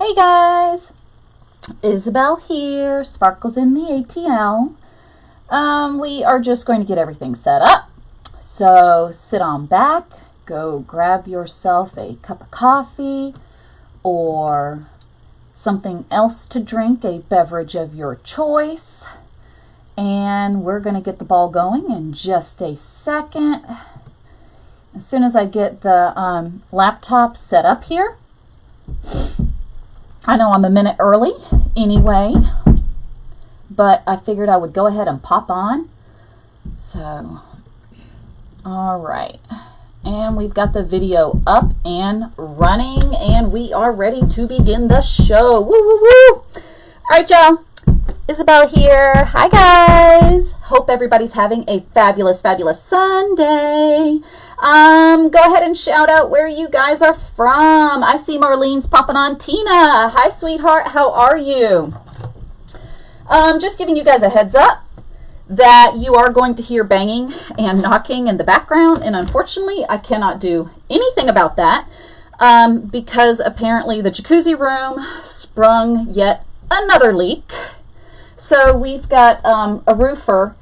Hey guys, Isabel here, Sparkles in the ATL. We are just going to get everything set up. So sit on back, go grab yourself a cup of coffee or something else to drink, a beverage of your choice. And we're going to get the ball going in just a second. As soon as I get the laptop set up here. I know I'm a minute early anyway, but I figured I would go ahead and pop on. So, all right. And we've got the video up and running, and we are ready to begin the show. Woo, woo, woo. All right, y'all. Isabel here. Hi, guys. Hope everybody's having a fabulous, fabulous Sunday. Go ahead and shout out where you guys are from. I see Marlene's popping on. Tina, hi sweetheart, how are you? Just giving you guys a heads up that you are going to hear banging and knocking in the background, and unfortunately I cannot do anything about that because apparently the jacuzzi room sprung yet another leak. So we've got a roofer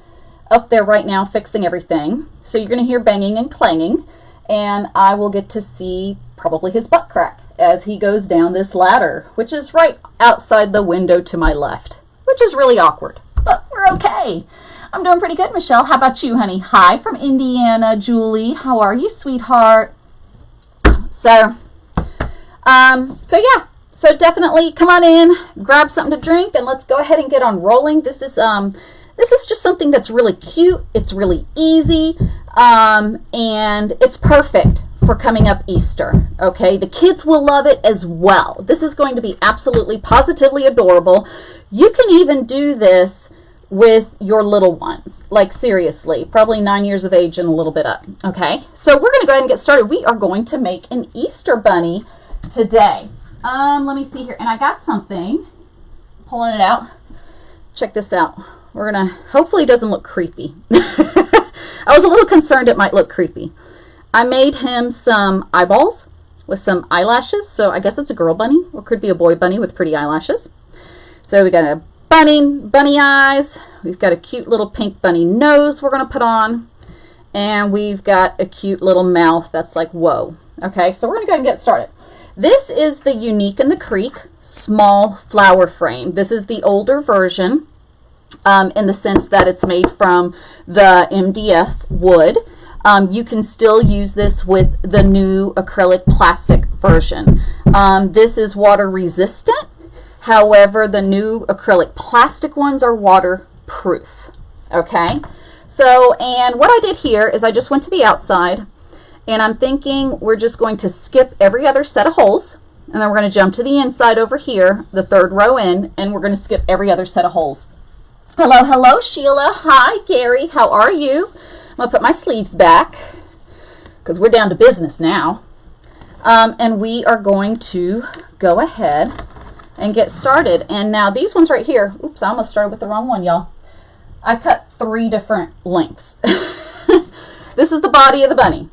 up there right now fixing everything. So you're going to hear banging and clanging, and I will get to see probably his butt crack as he goes down this ladder, which is right outside the window to my left, which is really awkward, but we're okay. I'm doing pretty good, Michelle. How about you, honey? Hi from Indiana, Julie. How are you, sweetheart? So yeah. So definitely come on in, grab something to drink, and let's go ahead and get on rolling. This is just something that's really cute. It's really easy, and it's perfect for coming up Easter, okay? The kids will love it as well. This is going to be absolutely, positively adorable. You can even do this with your little ones, like seriously, probably 9 years of age and a little bit up, okay? So we're going to go ahead and get started. We are going to make an Easter bunny today. Let me see here, and I got something, pulling it out. Check this out. We're going to, hopefully it doesn't look creepy. I was a little concerned it might look creepy. I made him some eyeballs with some eyelashes. So I guess it's a girl bunny, or could be a boy bunny with pretty eyelashes. So we got a bunny eyes. We've got a cute little pink bunny nose we're going to put on. And we've got a cute little mouth that's like, whoa. Okay, so we're going to go ahead and get started. This is the Unique in the Creek small flower frame. This is the older version. In the sense that it's made from the MDF wood. You can still use this with the new acrylic plastic version. This is water resistant. However, the new acrylic plastic ones are waterproof. Okay? So, and what I did here is I just went to the outside, and I'm thinking we're just going to skip every other set of holes, and then we're going to jump to the inside over here, the third row in, and we're going to skip every other set of holes. Hello, hello, Sheila. Hi, Gary. How are you? I'm going to put my sleeves back because we're down to business now. And we are going to go ahead and get started. And now these ones right here, oops, I almost started with the wrong one, y'all. I cut 3 different lengths. This is the body of the bunny.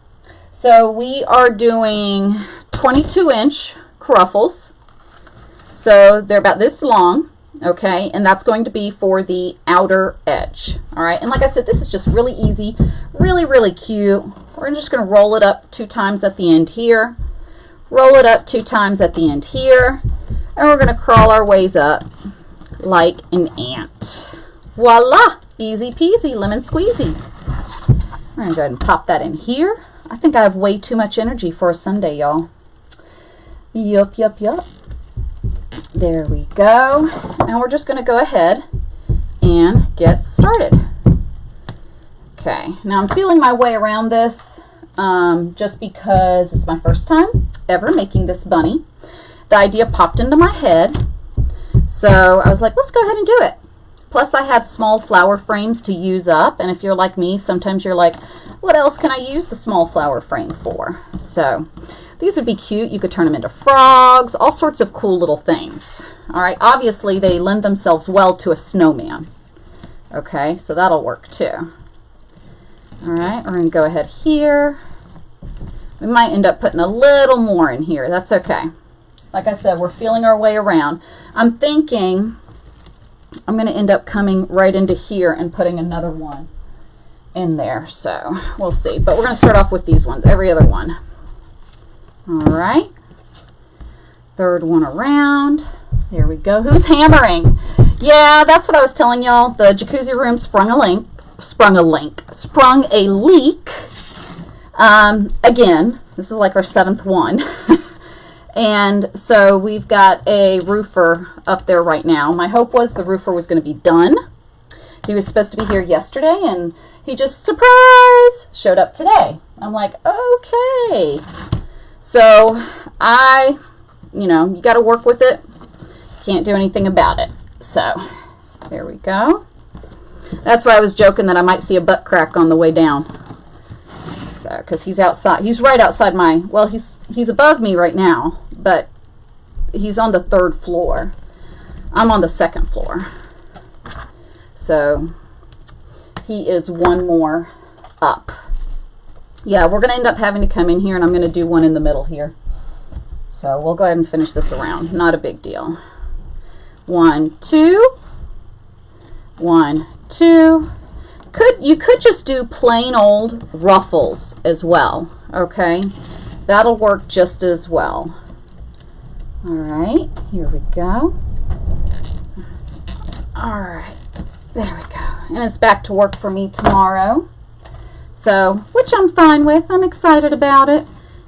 So we are doing 22-inch ruffles. So they're about this long. Okay, and that's going to be for the outer edge. All right, and like I said, this is just really easy, really, really cute. We're just going to roll it up 2 times at the end here, roll it up 2 times at the end here, and we're going to crawl our ways up like an ant. Voila, easy peasy, lemon squeezy. We're going to go ahead and pop that in here. I think I have way too much energy for a Sunday, y'all. Yup, yup, yup. There we go. And we're just going to go ahead and get started. Okay, now I'm feeling my way around this just because it's my first time ever making this bunny. The idea popped into my head, so I was like, let's go ahead and do it. Plus I had small flower frames to use up, and if you're like me, sometimes you're like, what else can I use the small flower frame for? So these would be cute. You could turn them into frogs, all sorts of cool little things. All right, obviously they lend themselves well to a snowman. Okay, so that'll work too. All right, we're going to go ahead here. We might end up putting a little more in here. That's okay. Like I said, we're feeling our way around. I'm thinking I'm going to end up coming right into here and putting another one in there. So we'll see. But we're going to start off with these ones, every other one. All right. Third one around. There we go. Who's hammering? Yeah, that's what I was telling y'all. The jacuzzi room sprung a leak. Again, this is like our 7th one. And so we've got a roofer up there right now. My hope was the roofer was going to be done. He was supposed to be here yesterday, and he just, surprise, showed up today. I'm like, okay. So you know, you got to work with it. Can't do anything about it. So there we go. That's why I was joking that I might see a butt crack on the way down. So, because he's outside. He's right outside my, well, he's above me right now, but he's on the 3rd floor. I'm on the 2nd floor. So he is one more up. Yeah, we're going to end up having to come in here, and I'm going to do one in the middle here. So we'll go ahead and finish this around. Not a big deal. 1, 2. 1, 2. You could just do plain old ruffles as well, okay? That'll work just as well. All right, here we go. All right, there we go. And it's back to work for me tomorrow. So, which I'm fine with. I'm excited about it.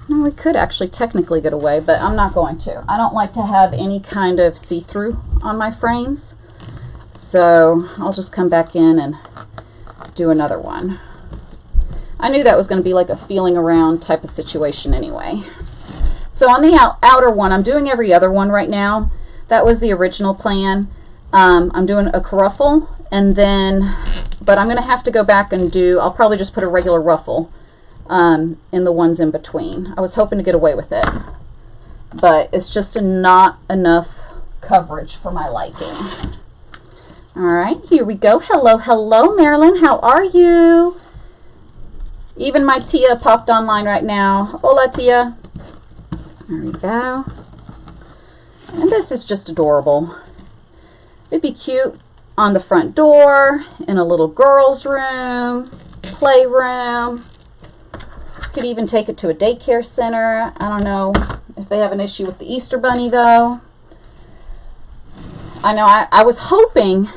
No, we could actually technically get away, but I'm not going to. I don't like to have any kind of see-through on my frames. So, I'll just come back in and do another one. I knew that was going to be like a feeling around type of situation anyway. So on the outer one, I'm doing every other one right now. That was the original plan. I'm doing a ruffle, and then, but I'm going to have to go back and do, I'll probably just put a regular ruffle in the ones in between. I was hoping to get away with it, but it's just not enough coverage for my liking. All right, here we go. Hello, hello, Marilyn. How are you? Even my Tia popped online right now. Hola, Tia. There we go. And this is just adorable. It'd be cute on the front door, in a little girl's room, playroom. Could even take it to a daycare center. I don't know if they have an issue with the Easter Bunny, though. I know I was hoping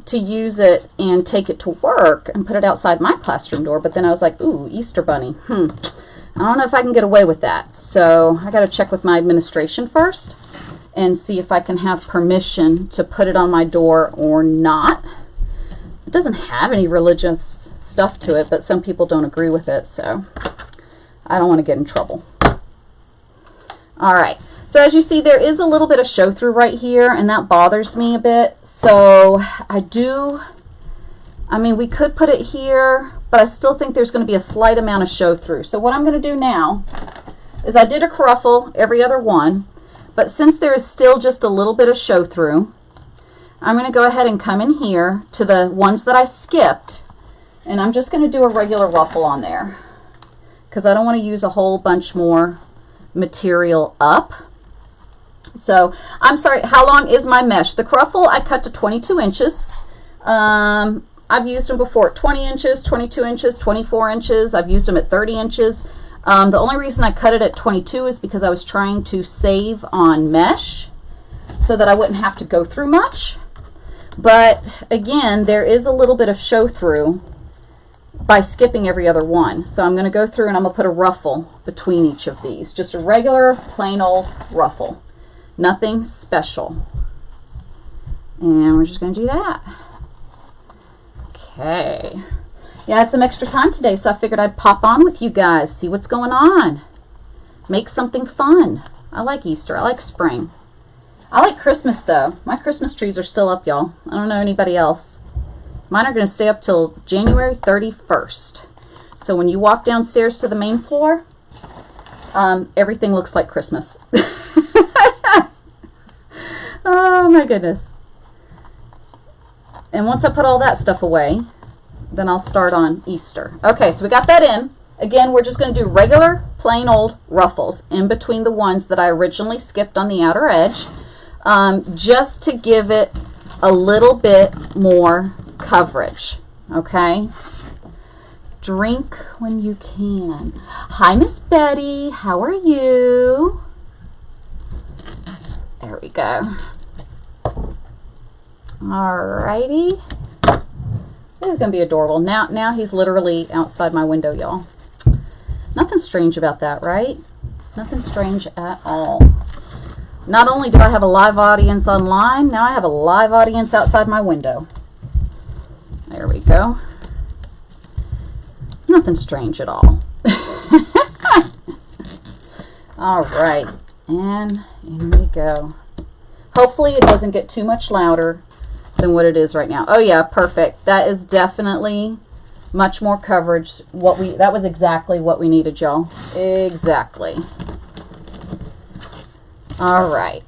to use it and take it to work and put it outside my classroom door, but then I was like, ooh, Easter Bunny. I don't know if I can get away with that. So I got to check with my administration first and see if I can have permission to put it on my door or not. It doesn't have any religious stuff to it, but some people don't agree with it, so I don't want to get in trouble. All right. So as you see, there is a little bit of show through right here, and that bothers me a bit. So I mean, we could put it here, but I still think there's going to be a slight amount of show through. So what I'm going to do now is I did a ruffle every other one, but since there is still just a little bit of show through, I'm going to go ahead and come in here to the ones that I skipped, and I'm just going to do a regular ruffle on there because I don't want to use a whole bunch more material up. So, I'm sorry, how long is my mesh? The ruffle I cut to 22 inches. I've used them before at 20 inches, 22 inches, 24 inches. I've used them at 30 inches. The only reason I cut it at 22 is because I was trying to save on mesh so that I wouldn't have to go through much. But, again, there is a little bit of show through by skipping every other one. So I'm going to go through and I'm going to put a ruffle between each of these. Just a regular, plain old ruffle. Nothing special. And we're just going to do that. Okay. Yeah, I had some extra time today, so I figured I'd pop on with you guys, see what's going on. Make something fun. I like Easter. I like spring. I like Christmas, though. My Christmas trees are still up, y'all. I don't know anybody else. Mine are going to stay up till January 31st. So when you walk downstairs to the main floor, everything looks like Christmas. Oh my goodness. And once I put all that stuff away, then I'll start on Easter. Okay, so we got that in. Again, we're just going to do regular, plain old ruffles in between the ones that I originally skipped on the outer edge, just to give it a little bit more coverage, okay? Drink when you can. Hi, Miss Betty. How are you? There we go. Alrighty. This is going to be adorable. Now he's literally outside my window, y'all. Nothing strange about that, right? Nothing strange at all. Not only do I have a live audience online, now I have a live audience outside my window. There we go. Nothing strange at all. All right, and in we go. Hopefully it doesn't get too much louder than what it is right now. Oh yeah, perfect. That is definitely much more coverage. That was exactly what we needed, y'all. Exactly. All right.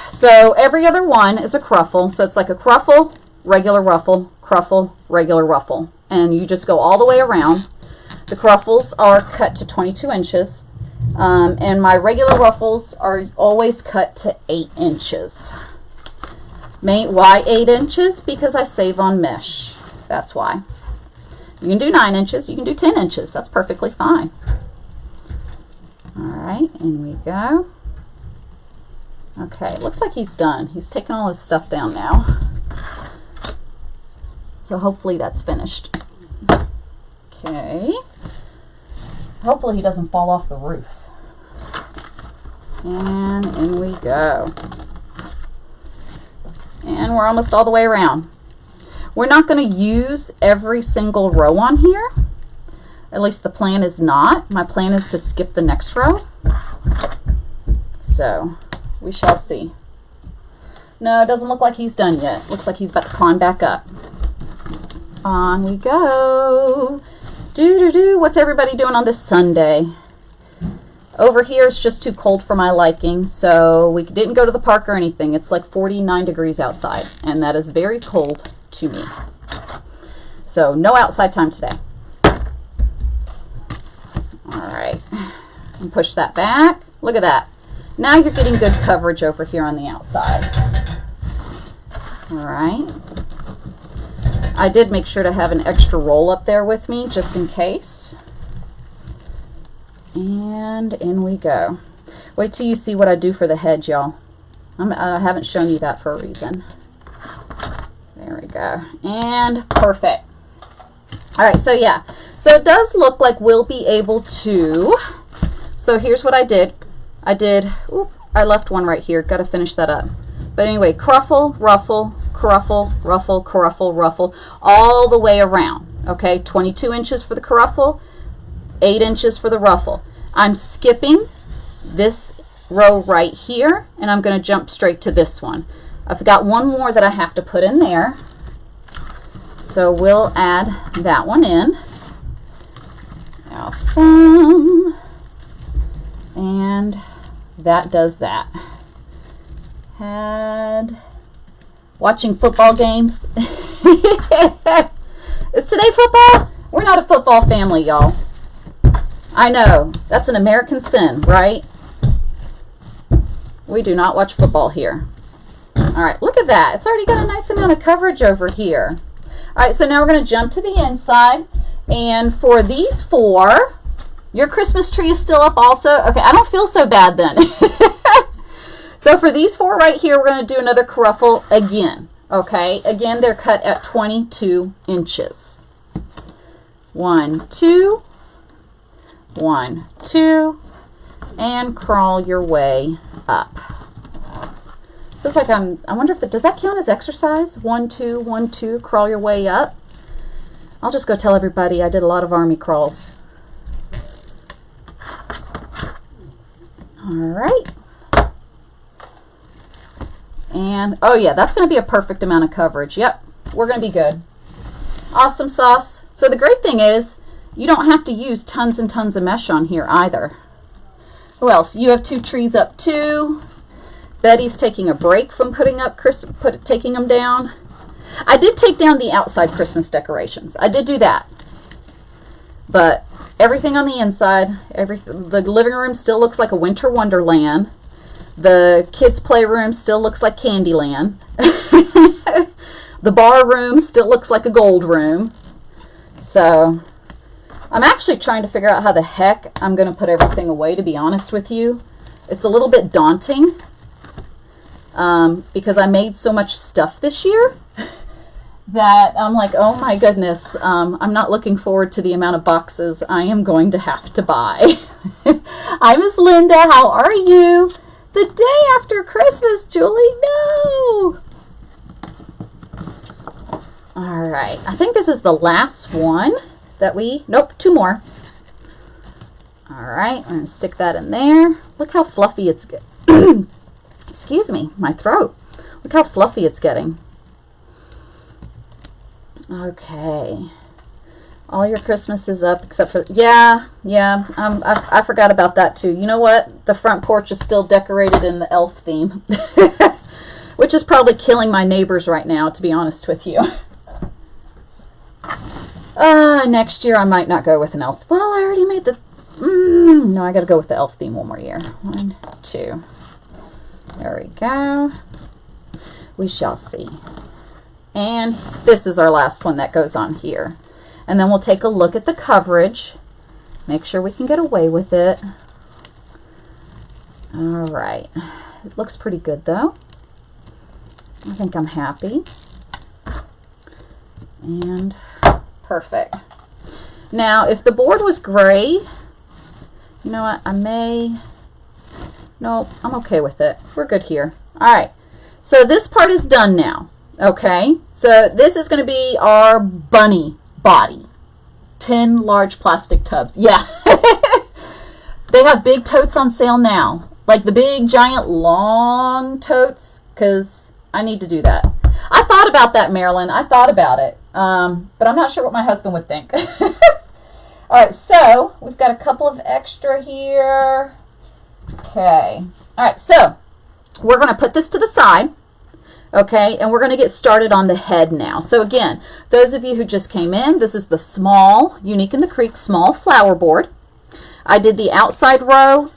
So every other one is a cruffle. So it's like a cruffle, regular ruffle, cruffle, regular ruffle. And you just go all the way around. The cruffles are cut to 22 inches. And my regular ruffles are always cut to 8 inches. Why 8 inches? Because I save on mesh. That's why. You can do 9 inches. You can do 10 inches. That's perfectly fine. All right, in we go. Okay, looks like he's done. He's taken all his stuff down now. So hopefully that's finished. Okay. Hopefully he doesn't fall off the roof. And in we go. And we're almost all the way around. We're not going to use every single row on here. At least the plan is not. My plan is to skip the next row. So we shall see. No, it doesn't look like he's done yet. Looks like he's about to climb back up. On we go. Do-do-do. What's everybody doing on this Sunday? Over here it's just too cold for my liking, so we didn't go to the park or anything. It's like 49 degrees outside, and that is very cold to me. So no outside time today. All right, and push that back. Look at that. Now you're getting good coverage over here on the outside. All right. I did make sure to have an extra roll up there with me just in case. And in we go. Wait till you see what I do for the hedge, y'all. I haven't shown you that for a reason. There we go. And perfect. All right, so yeah. So it does look like we'll be able to. So here's what I did. I left one right here. Got to finish that up. But anyway, cruffle, ruffle, cruffle, ruffle, cruffle, ruffle, all the way around. Okay, 22 inches for the cruffle, 8 inches for the ruffle. I'm skipping this row right here, and I'm going to jump straight to this one. I've got one more that I have to put in there, so we'll add that one in. Awesome. And that does that. Watching football games. Is today football? We're not a football family, y'all. I know. That's an American sin, right? We do not watch football here. All right, look at that. It's already got a nice amount of coverage over here. All right, so now we're going to jump to the inside. And for these 4, your Christmas tree is still up also? Okay, I don't feel so bad then. So for these 4 right here, we're going to do another cruffle again. Okay, again, they're cut at 22 inches. 1, 2, 1, 2, and crawl your way up. Feels like I wonder if does that count as exercise? 1, 2, 1, 2, crawl your way up. I'll just go tell everybody I did a lot of army crawls. All right. And, oh yeah, that's going to be a perfect amount of coverage. Yep, we're going to be good. Awesome sauce. So the great thing is, you don't have to use tons and tons of mesh on here either. Who else? You have 2 trees up too. Betty's taking a break from taking them down. I did take down the outside Christmas decorations. I did do that. But Everything on the inside, the living room still looks like a winter wonderland. The kids' playroom still looks like Candyland. The bar room still looks like a gold room. So I'm actually trying to figure out how the heck I'm going to put everything away, to be honest with you. It's a little bit daunting because I made so much stuff this year that I'm like, oh my goodness, I'm not looking forward to the amount of boxes I am going to have to buy. Hi, Miss Linda. How are you? The day after Christmas, Julie. No. All right. I think this is the last one that nope, two more. All right. I'm going to stick that in there. Look how fluffy it's getting. Excuse me, my throat. Look how fluffy it's getting. Okay. All your Christmas is up except for, yeah, I forgot about that too. You know what? The front porch is still decorated in the elf theme, which is probably killing my neighbors right now, to be honest with you. Next year I might not go with an elf. Well, I already made the, no, I got to go with the elf theme one more year. 1, 2. There we go. We shall see. And this is our last one that goes on here. And then we'll take a look at the coverage. Make sure we can get away with it. All right. It looks pretty good though. I think I'm happy. And perfect. Now, if the board was gray, you know what? No, I'm okay with it. We're good here. All right. So this part is done now. Okay. So this is going to be our bunny body. 10 large plastic tubs. Yeah. They have big totes on sale now. Like the big, giant, long totes, because I need to do that. I thought about that, Marilyn. I thought about it. But I'm not sure what my husband would think. All right. So we've got a couple of extra here. Okay. All right. So we're going to put this to the side. Okay, and we're going to get started on the head now. So again, those of you who just came in, this is the small, Unique in the Creek small flower board. I did the outside row,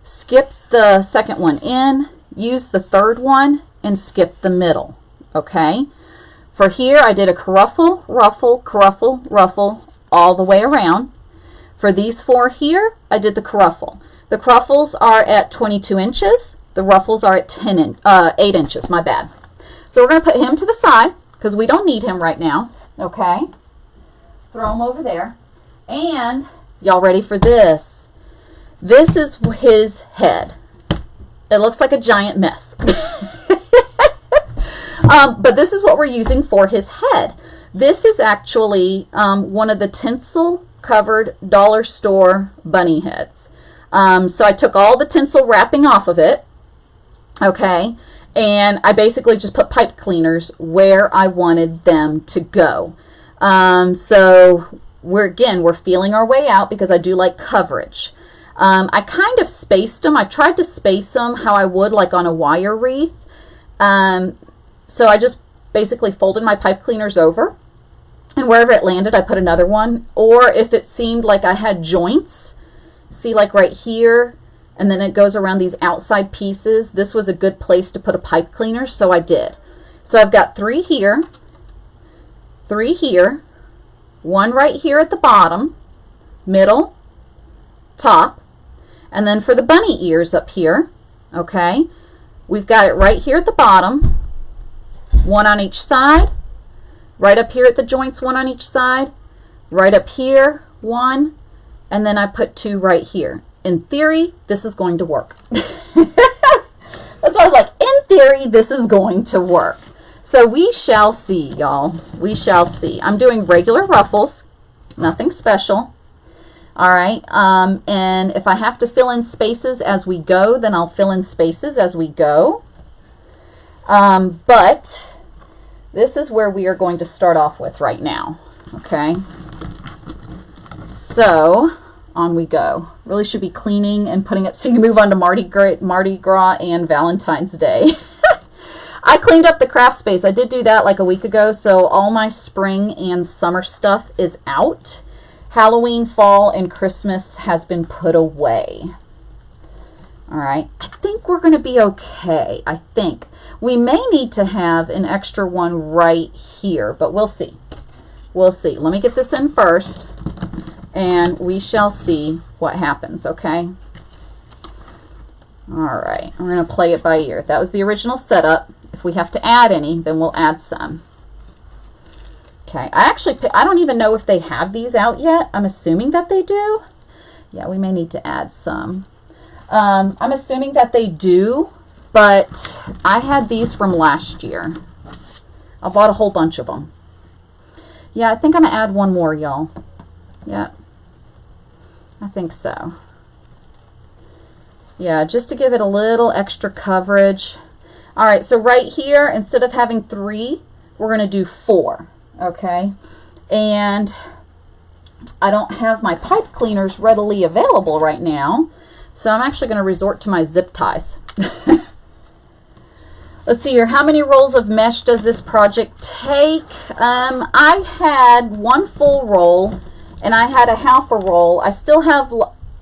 skipped the second one in, used the third one, and skipped the middle. Okay, for here I did a caruffle, ruffle, caruffle, ruffle all the way around. For these 4 here, I did the caruffle. The caruffles are at 22 inches. The ruffles are at 8 inches, my bad. So we're going to put him to the side because we don't need him right now. Okay. Throw him over there. And y'all ready for this? This is his head. It looks like a giant mess. But this is what we're using for his head. This is actually one of the tinsel covered dollar store bunny heads. So I took all the tinsel wrapping off of it. Okay. And I basically just put pipe cleaners where I wanted them to go. So we're feeling our way out because I do like coverage. I kind of spaced them. I tried to space them how I would like on a wire wreath. So I just basically folded my pipe cleaners over, and wherever it landed, I put another one. Or if it seemed like I had joints, see like right here, and then it goes around these outside pieces. This was a good place to put a pipe cleaner, so I did. So I've got 3 here, 3 here, 1 right here at the bottom, middle, top, and then for the bunny ears up here, okay, we've got it right here at the bottom, 1 on each side, right up here at the joints, 1 on each side, right up here, 1, and then I put 2 right here. In theory, this is going to work. That's why I was like, in theory, this is going to work. So we shall see, y'all. We shall see. I'm doing regular ruffles, nothing special. All right. And if I have to fill in spaces as we go, then I'll fill in spaces as we go. But this is where we are going to start off with right now. Okay. So on we go. Really should be cleaning and putting up so you can move on to Mardi Gras and Valentine's Day. I cleaned up the craft space. I did do that like a week ago, so all my spring and summer stuff is out. Halloween, fall, and Christmas has been put away. All right, I think we're going to be okay. I think. We may need to have an extra one right here, but we'll see. We'll see. Let me get this in first, and we shall see what happens, okay? All right, I'm going to play it by ear. That was the original setup. If we have to add any, then we'll add some. Okay, I don't even know if they have these out yet. I'm assuming that they do. Yeah, we may need to add some. I'm assuming that they do, but I had these from last year. I bought a whole bunch of them. Yeah, I think I'm going to add one more, y'all. Yeah, I think so. Yeah, just to give it a little extra coverage. All right, so right here, instead of having 3, we're going to do 4, okay? And I don't have my pipe cleaners readily available right now, so I'm actually going to resort to my zip ties. Let's see here. How many rolls of mesh does this project take? I had 1 full roll, and I had a half a roll. I still have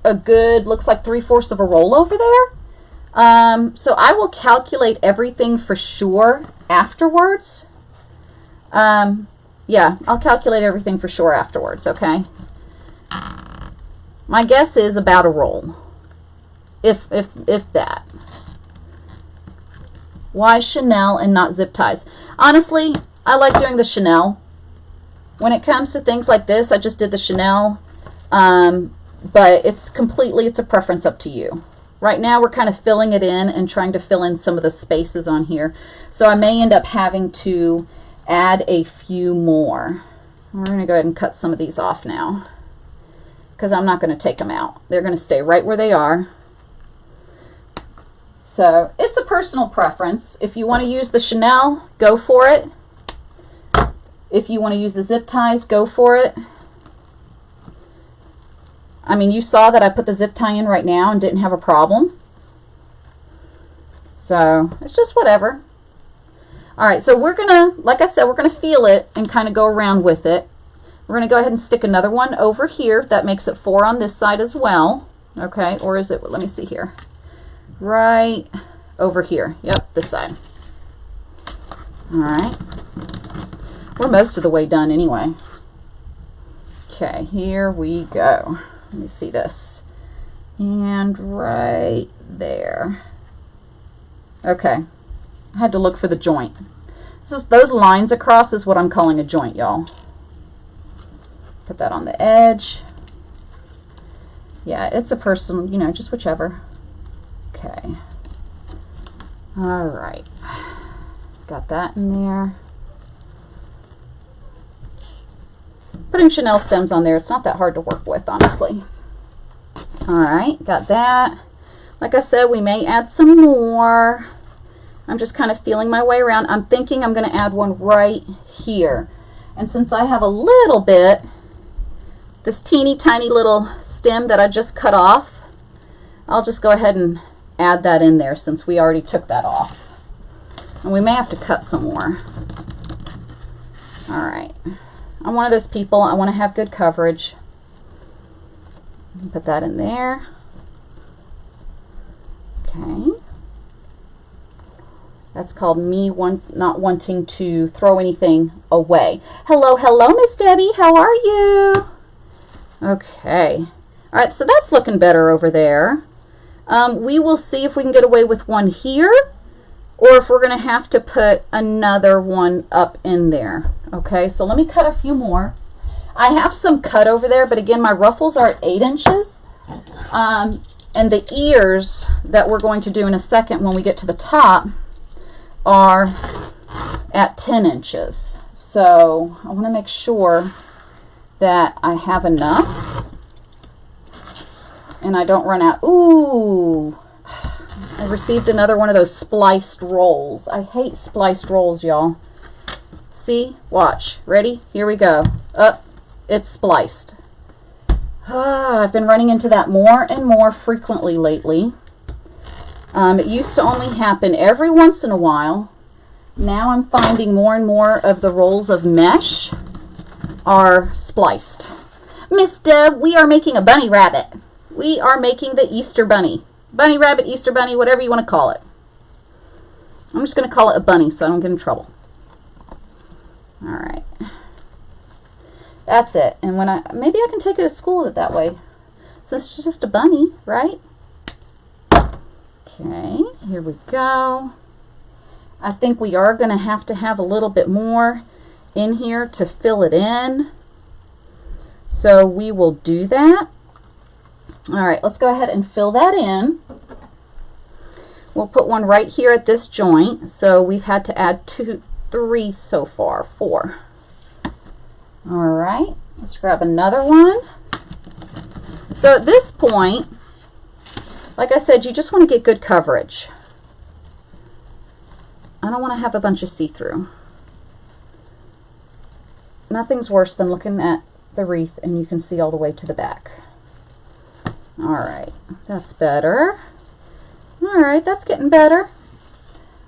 a good, looks like 3/4 of a roll over there. So I will calculate everything for sure afterwards. Yeah, I'll calculate everything for sure afterwards, okay? My guess is about a roll, if that. Why Chanel and not zip ties? Honestly, I like doing the Chanel. When it comes to things like this, I just did the Chanel, but it's a preference up to you. Right now, we're kind of filling it in and trying to fill in some of the spaces on here. So I may end up having to add a few more. We're going to go ahead and cut some of these off now, because I'm not going to take them out. They're going to stay right where they are. So it's a personal preference. If you want to use the Chanel, go for it. If you want to use the zip ties, go for it. I mean, you saw that I put the zip tie in right now and didn't have a problem. So it's just whatever. All right, so we're going to, like I said, we're going to feel it and kind of go around with it. We're going to go ahead and stick another one over here. That makes it 4 on this side as well. Okay, or is it, let me see here. Right over here. Yep, this side. All right. We're most of the way done anyway. Okay, here we go. Let me see this. And right there. Okay. I had to look for the joint. Those lines across is what I'm calling a joint, y'all. Put that on the edge. Yeah, it's a personal, you know, just whichever. Okay. All right. Got that in there. Putting Chanel stems on there, it's not that hard to work with, honestly. All right, got that. Like I said, we may add some more. I'm just kind of feeling my way around. I'm thinking I'm going to add one right here. And since I have a little bit, this teeny tiny little stem that I just cut off, I'll just go ahead and add that in there since we already took that off. And we may have to cut some more. All right. I'm one of those people, I want to have good coverage. Put that in there. Okay. That's called me not wanting to throw anything away. Hello, hello, Miss Debbie. How are you? Okay. All right, so that's looking better over there. We will see if we can get away with one here, or if we're going to have to put another one up in there. Okay, so let me cut a few more. I have some cut over there, but again, my ruffles are at 8 inches. And the ears that we're going to do in a second when we get to the top are at 10 inches. So I want to make sure that I have enough and I don't run out. Ooh, I received another one of those spliced rolls. I hate spliced rolls, y'all. See? Watch. Ready? Here we go. Up. It's spliced. I've been running into that more and more frequently lately. It used to only happen every once in a while. Now I'm finding more and more of the rolls of mesh are spliced. Miss Deb, we are making a bunny rabbit. We are making the Easter bunny. Bunny rabbit, Easter bunny, whatever you want to call it. I'm just going to call it a bunny so I don't get in trouble. All right. That's it. And when maybe I can take it to school that way. Since it's just a bunny, right? Okay, here we go. I think we are going to have a little bit more in here to fill it in. So we will do that. All right, let's go ahead and fill that in. We'll put one right here at this joint. So we've had to add 3 so far, 4. All right, let's grab another one. So at this point, like I said, you just want to get good coverage. I don't want to have a bunch of see-through. Nothing's worse than looking at the wreath and you can see all the way to the back. All right, that's better. All right, that's getting better.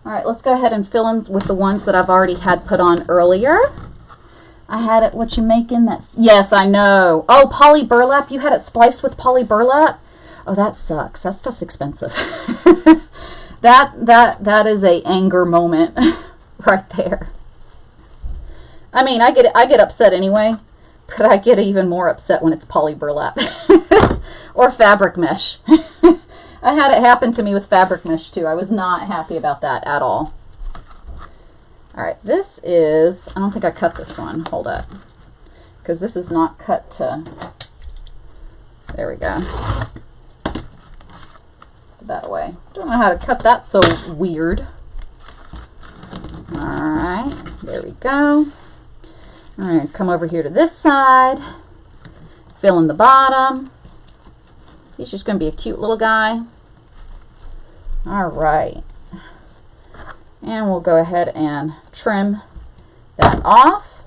All right, let's go ahead and fill in with the ones that I've already had put on earlier. I had it, what you making? Yes, I know. Oh, poly burlap, you had it spliced with poly burlap? Oh, that sucks. That stuff's expensive. That is a anger moment right there. I mean, I get upset anyway, but I get even more upset when it's poly burlap or fabric mesh. I had it happen to me with fabric mesh too. I was not happy about that at all. All right, this is, I don't think I cut this one. Hold up, because this is not cut to, there we go. Put that away. Don't know how to cut that so weird. All right, there we go. All right, come over here to this side, fill in the bottom. He's just going to be a cute little guy. All right. And we'll go ahead and trim that off.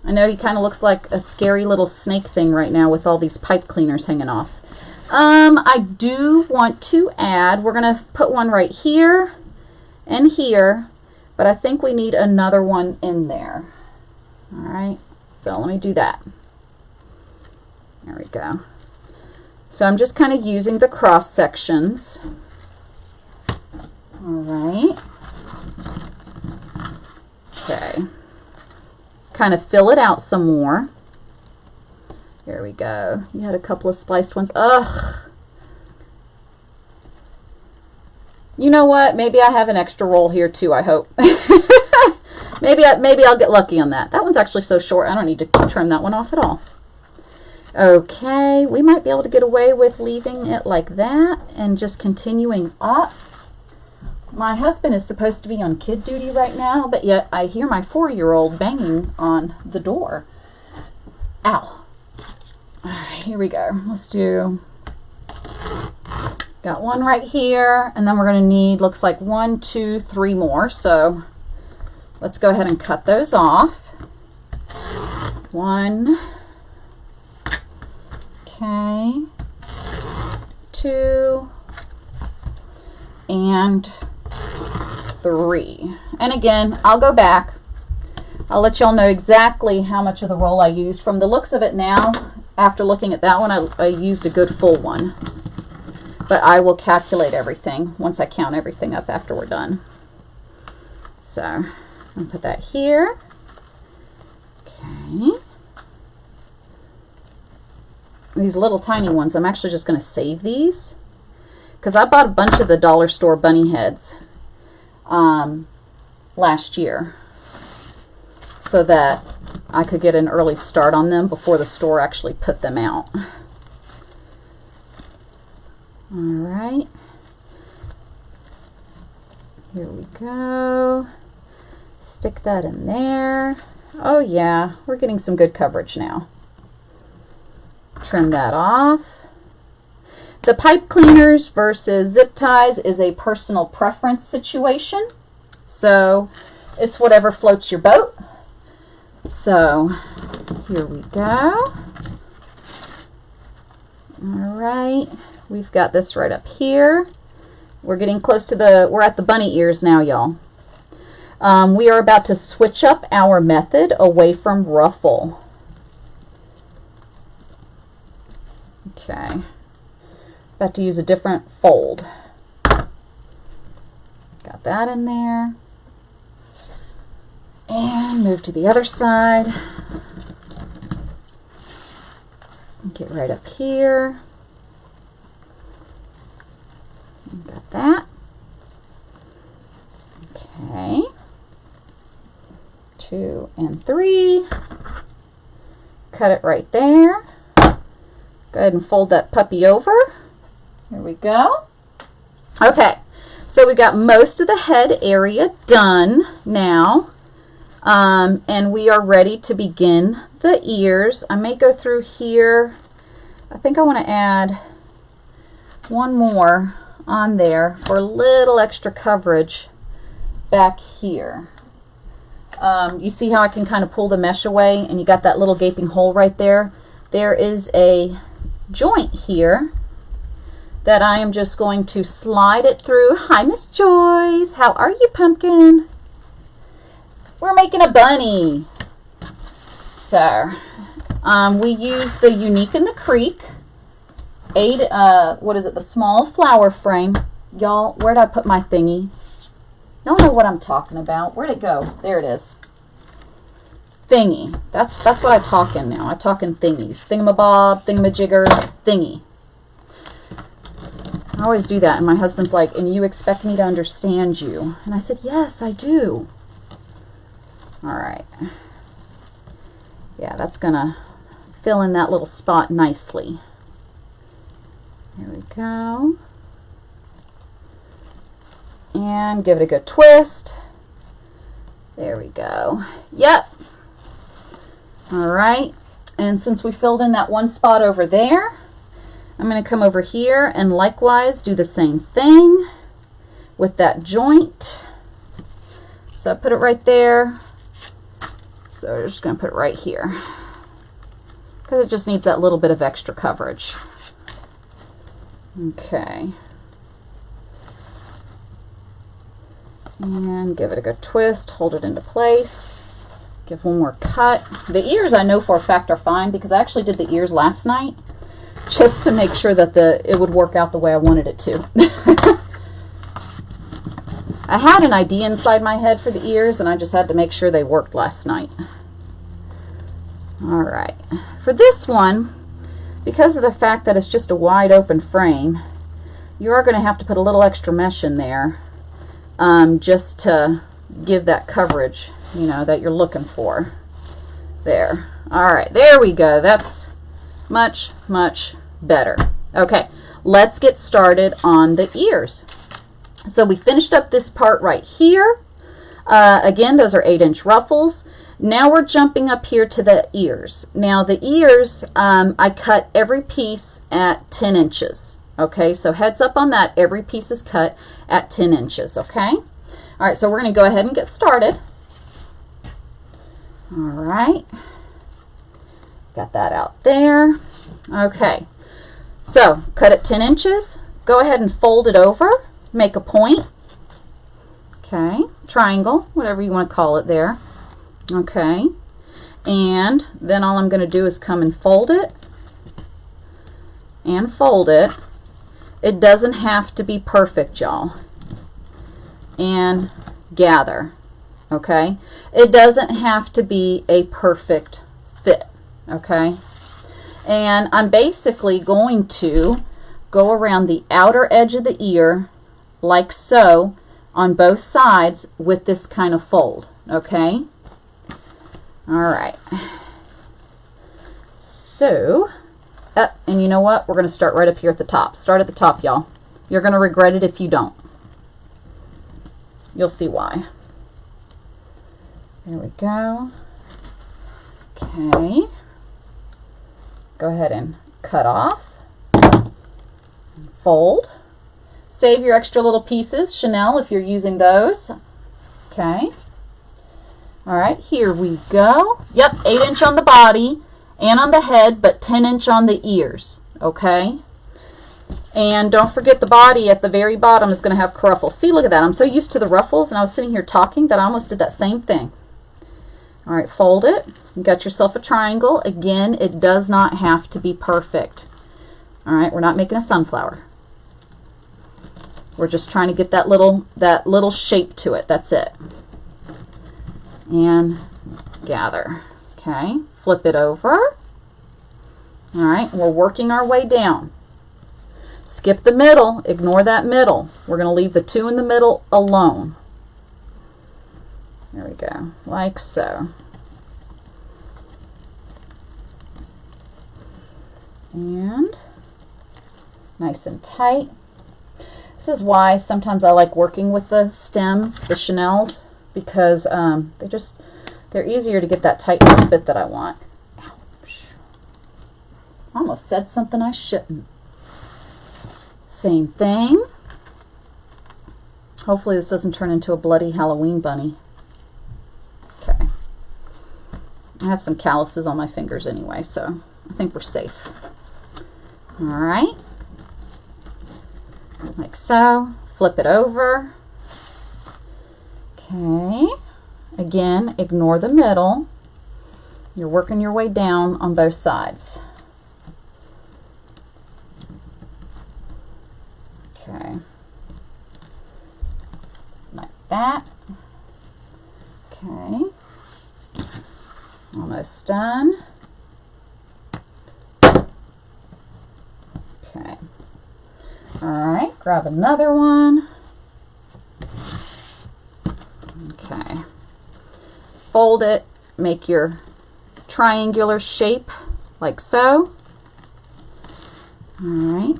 I know he kind of looks like a scary little snake thing right now with all these pipe cleaners hanging off. I do want to add, we're going to put one right here and here, but I think we need another one in there. All right, so let me do that. There we go. So I'm just kind of using the cross sections. All right. Okay. Kind of fill it out some more. There we go. You had a couple of spliced ones. Ugh. You know what? Maybe I have an extra roll here too, I hope. maybe I'll get lucky on that. That one's actually so short, I don't need to trim that one off at all. Okay, we might be able to get away with leaving it like that and just continuing up. My husband is supposed to be on kid duty right now, but yet I hear my 4-year-old banging on the door. Ow. All right, here we go. Let's do, got one right here, and then we're going to need, looks like 1, 2, 3 more. So let's go ahead and cut those off. 1, okay, 2, and 3. And again, I'll go back. I'll let y'all know exactly how much of the roll I used. From the looks of it now, after looking at that one, I used a good full one. But I will calculate everything once I count everything up after we're done. So, I'm going to put that here. Okay. These little tiny ones, I'm actually just going to save these, because I bought a bunch of the dollar store bunny heads last year so that I could get an early start on them before the store actually put them out. All right, here we go. Stick that in there. Oh yeah, we're getting some good coverage now. Trim that off. The pipe cleaners versus zip ties is a personal preference situation. So it's whatever floats your boat. So here we go. All right, we've got this right up here. We're getting close to we're at the bunny ears now, y'all. We are about to switch up our method away from ruffle. Okay. About to use a different fold. Got that in there. And move to the other side. Get right up here. Got that. Okay. 2 and 3. Cut it right there. Go ahead and fold that puppy over. Here we go. Okay, so we got most of the head area done now. And we are ready to begin the ears. I may go through here. I think I want to add one more on there for a little extra coverage back here. You see how I can kind of pull the mesh away and you got that little gaping hole right there? There is a joint here that I am just going to slide it through. Hi, Miss Joyce. How are you, Pumpkin? We're making a bunny. So, we use the Unique in the Creek. What is it? The small flower frame. Y'all, where'd I put my thingy? Y'all know what I'm talking about. Where'd it go? There it is. Thingy. That's what I talk in now. I talk in thingies. Thingamabob, thingamajigger, thingy. I always do that, and my husband's like, and you expect me to understand you? And I said, yes, I do. All right. Yeah, that's going to fill in that little spot nicely. There we go. And give it a good twist. There we go. Yep. All right. And since we filled in that one spot over there, I'm going to come over here and likewise do the same thing with that joint. So I put it right there. So we're just going to put it right here because it just needs that little bit of extra coverage. Okay. And give it a good twist, hold it into place. Give one more cut. The ears I know for a fact are fine because I actually did the ears last night just to make sure that it would work out the way I wanted it to. I had an idea inside my head for the ears and I just had to make sure they worked last night. All right. For this one, because of the fact that it's just a wide open frame, you are going to have to put a little extra mesh in there just to give that coverage, you know, that you're looking for. There. All right, there we go. That's much, much better. Okay, let's get started on the ears. So we finished up this part right here. Again, those are 8-inch ruffles. Now we're jumping up here to the ears. Now the ears, I cut every piece at 10 inches. Okay, so heads up on that. Every piece is cut at 10 inches, okay? All right, so we're going to go ahead and get started. All right. Got that out there. Okay, so cut it 10 inches. Go ahead and fold it over. Make a point. Okay, triangle, whatever you want to call it there. Okay, and then all I'm going to do is come and fold it and fold it. It doesn't have to be perfect, y'all. And gather. Okay, it doesn't have to be a perfect fit. Okay, and I'm basically going to go around the outer edge of the ear like so on both sides with this kind of fold. Okay, all right, so and you know what, we're going to start right up here at the top. Start at the top, y'all. You're going to regret it if you don't. You'll see why. There we go. Okay, go ahead and cut off, fold. Save your extra little pieces, Chanel, if you're using those. Okay. All right, here we go. Yep, 8-inch on the body and on the head, but 10-inch on the ears. Okay. And don't forget the body at the very bottom is going to have ruffles. See, look at that. I'm so used to the ruffles, and I was sitting here talking that I almost did that same thing. All right, fold it. You got yourself a triangle. Again, it does not have to be perfect. All right, we're not making a sunflower. We're just trying to get that little shape to it. That's it. And gather. Okay, flip it over. All right, we're working our way down. Skip the middle, ignore that middle. We're going to leave the 2 in the middle alone. There we go, like so. And nice and tight. This is why sometimes I like working with the stems, the chenelles, because they're easier to get that tight fit that I want. Ouch. I almost said something I shouldn't. Same thing. Hopefully this doesn't turn into a bloody Halloween bunny. Okay. I have some calluses on my fingers anyway, so I think we're safe. All right. Like so. Flip it over. Okay. Again, ignore the middle. You're working your way down on both sides. Okay. Like that. Okay. Almost done. Okay. All right, grab another one. Okay. Fold it, make your triangular shape like so. All right.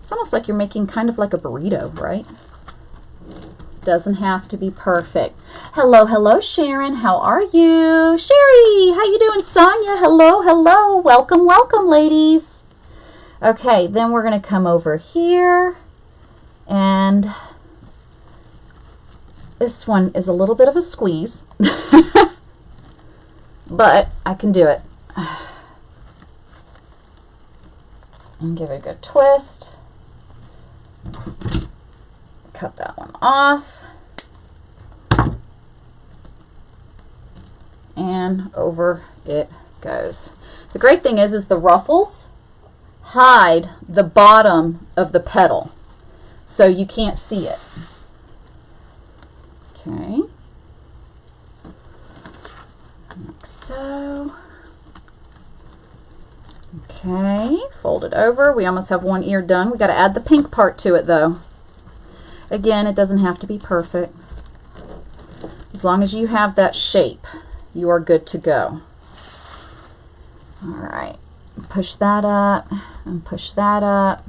It's almost like you're making kind of like a burrito, right? Doesn't have to be perfect. Hello, hello, Sharon. How are you? Sherry, how you doing? Sonia, hello, hello. Welcome, welcome, ladies. Okay, then we're going to come over here, and this one is a little bit of a squeeze, but I can do it. And give it a good twist. Cut that one off. And over it goes. The great thing is the ruffles hide the bottom of the petal, so you can't see it. Okay. Like so. Okay, fold it over. We almost have one ear done. We got to add the pink part to it though. Again, it doesn't have to be perfect. As long as you have that shape, you are good to go. All right, push that up and push that up.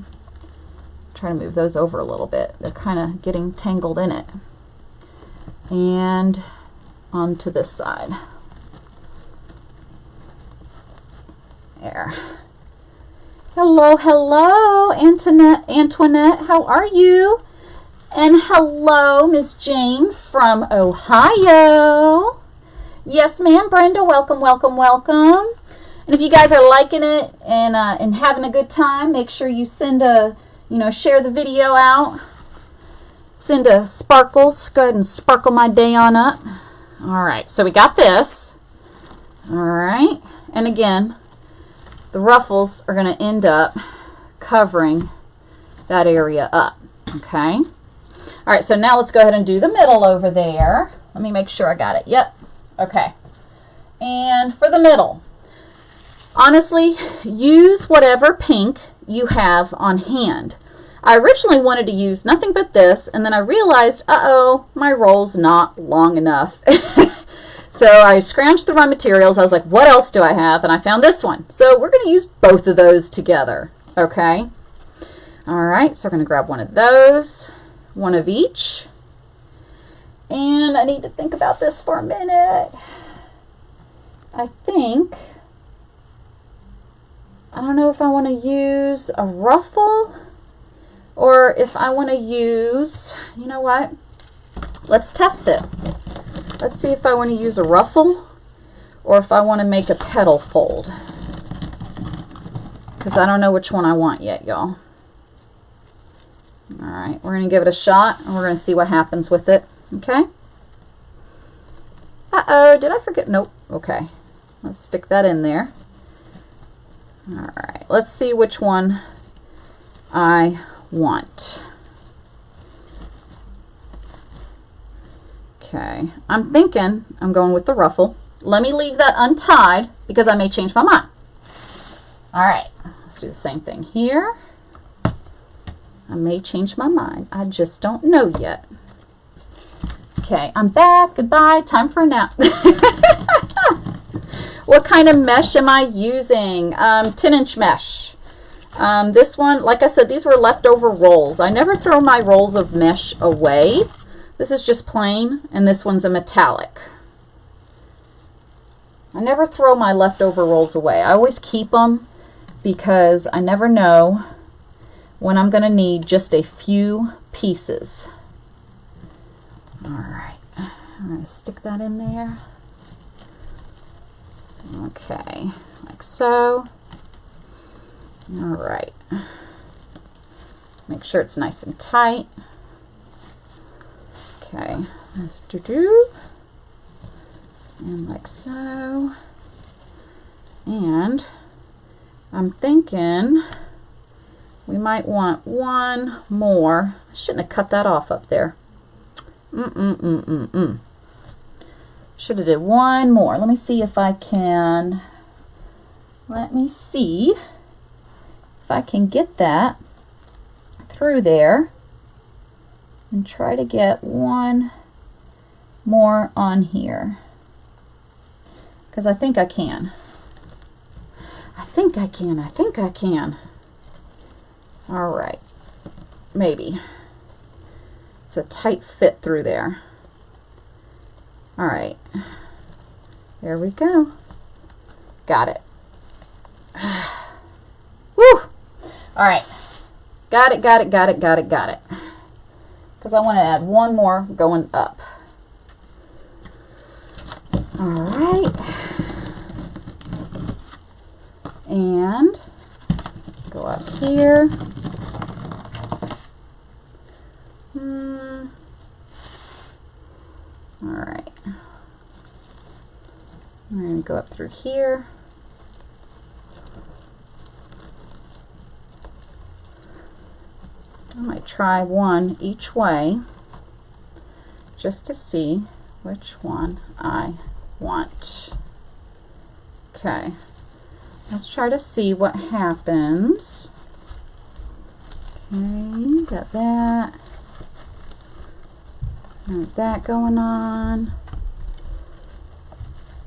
Try to move those over a little bit. They're kind of getting tangled in it. And onto this side. There. Hello, hello, Antoinette, how are you? And hello, Miss Jane from Ohio. Yes, ma'am, Brenda, welcome, welcome, welcome. And if you guys are liking it and having a good time, make sure you send share the video out. Send a sparkles. Go ahead and sparkle my day on up. All right, so we got this. All right, and again, the ruffles are going to end up covering that area up. Okay. All right, so now let's go ahead and do the middle over there. Let me make sure I got it. Yep. Okay. And for the middle, honestly, use whatever pink you have on hand. I originally wanted to use nothing but this, and then I realized, uh-oh, my roll's not long enough. So I scrounged the raw materials. I was like, what else do I have? And I found this one. So we're going to use both of those together. Okay. All right. So we're going to grab one of those, one of each. And I need to think about this for a minute. I don't know if I want to use a ruffle or if I want to use, you know what? Let's test it. Let's see if I want to use a ruffle or if I want to make a petal fold. Because I don't know which one I want yet, y'all. All right, we're going to give it a shot and we're going to see what happens with it. Okay? Uh-oh, did I forget? Nope. Okay. Let's stick that in there. All right, let's see which one I want. Okay, I'm thinking I'm going with the ruffle. Let me leave that untied because I may change my mind. All right, let's do the same thing here. I may change my mind. I just don't know yet. Okay, I'm back. Goodbye. Time for a nap. What kind of mesh am I using? 10-inch mesh. This one, like I said, these were leftover rolls. I never throw my rolls of mesh away. This is just plain, and this one's a metallic. I never throw my leftover rolls away. I always keep them because I never know when I'm going to need just a few pieces. All right, I'm going to stick that in there. Okay, like so. All right. Make sure it's nice and tight. Okay, let's do. And like so. And I'm thinking we might want one more. I shouldn't have cut that off up there. Should have did one more. Let me see if I can. Let me see if I can get that through there and try to get one more on here. Because I think I can. I think I can. All right. Maybe. It's a tight fit through there. All right. There we go. Got it. Woo! All right. Got it. Because I want to add one more going up. All right. And go up here. All right. I'm going to go up through here. I might try one each way just to see which one I want. Okay. Let's try to see what happens. Okay, got that. Got that going on.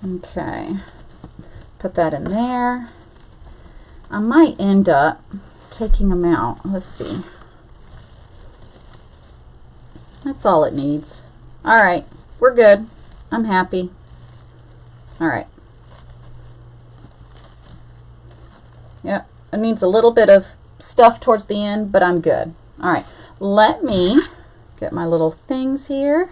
Okay. Put that in there. I might end up taking them out. Let's see. That's all it needs. All right, we're good. I'm happy. All right. Yep, it needs a little bit of stuff towards the end, but I'm good. All right, let me get my little things here.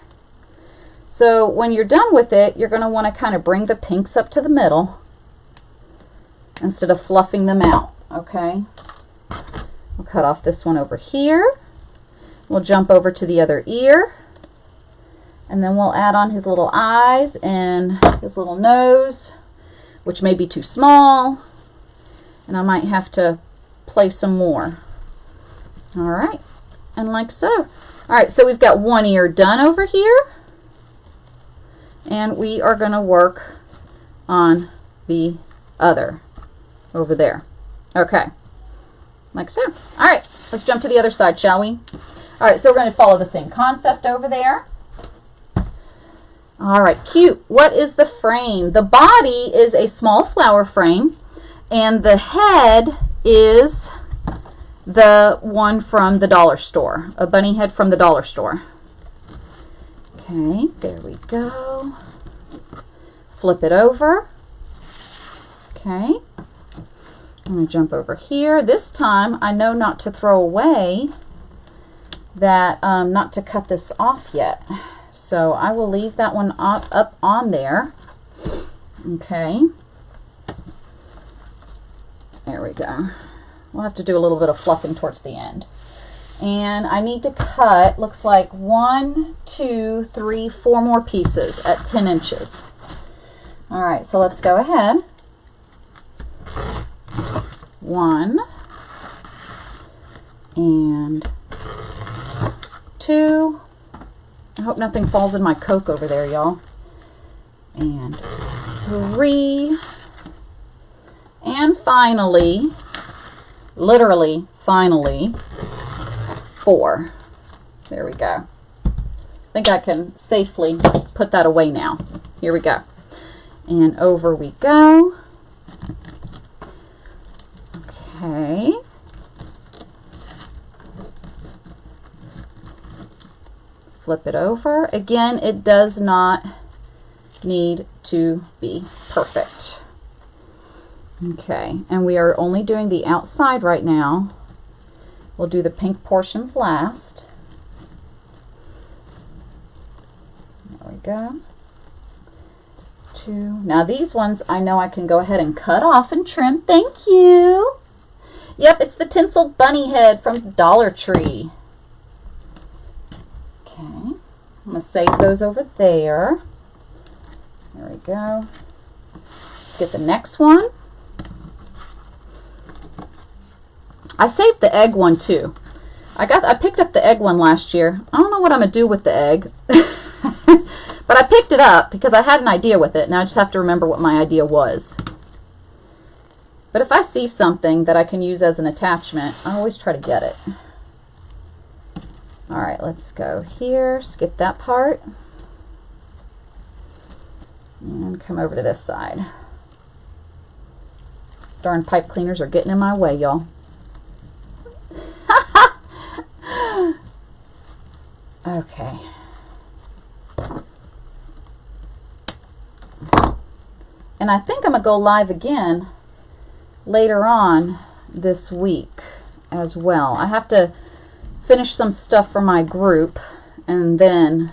So when you're done with it, you're going to want to kind of bring the pinks up to the middle instead of fluffing them out, okay? We'll cut off this one over here. We'll jump over to the other ear, and then we'll add on his little eyes and his little nose, which may be too small, and I might have to play some more. All right, and like so. All right, so we've got one ear done over here, and we are going to work on the other over there. Okay, like so. All right, let's jump to the other side, shall we? All right, so we're going to follow the same concept over there. All right, cute. What is the frame? The body is a small flower frame, and the head is the one from the dollar store, a bunny head from the dollar store. Okay, there we go. Flip it over. Okay. I'm going to jump over here. This time, I know not to throw away that, not to cut this off yet. So I will leave that one up on there. Okay. There we go. We'll have to do a little bit of fluffing towards the end. And I need to cut, looks like 1, 2, 3, 4 more pieces at 10 inches. All right, so let's go ahead 1 and 2. I hope nothing falls in my Coke over there, y'all. And 3. And finally, literally, finally, 4. There we go. I think I can safely put that away now. Here we go. And over we go. Okay. Flip it over. Again, it does not need to be perfect. Okay, and we are only doing the outside right now. We'll do the pink portions last. There we go. 2. Now these ones I know I can go ahead and cut off and trim. Thank you. Yep, it's the tinsel bunny head from Dollar Tree. Okay, I'm going to save those over there. There we go. Let's get the next one. I saved the egg one too. I picked up the egg one last year. I don't know what I'm going to do with the egg. But I picked it up because I had an idea with it. Now I just have to remember what my idea was. But if I see something that I can use as an attachment, I always try to get it. Alright, let's go here. Skip that part. And come over to this side. Darn pipe cleaners are getting in my way, y'all. Okay. And I think I'm going to go live again later on this week as well. I have to finish some stuff for my group, and then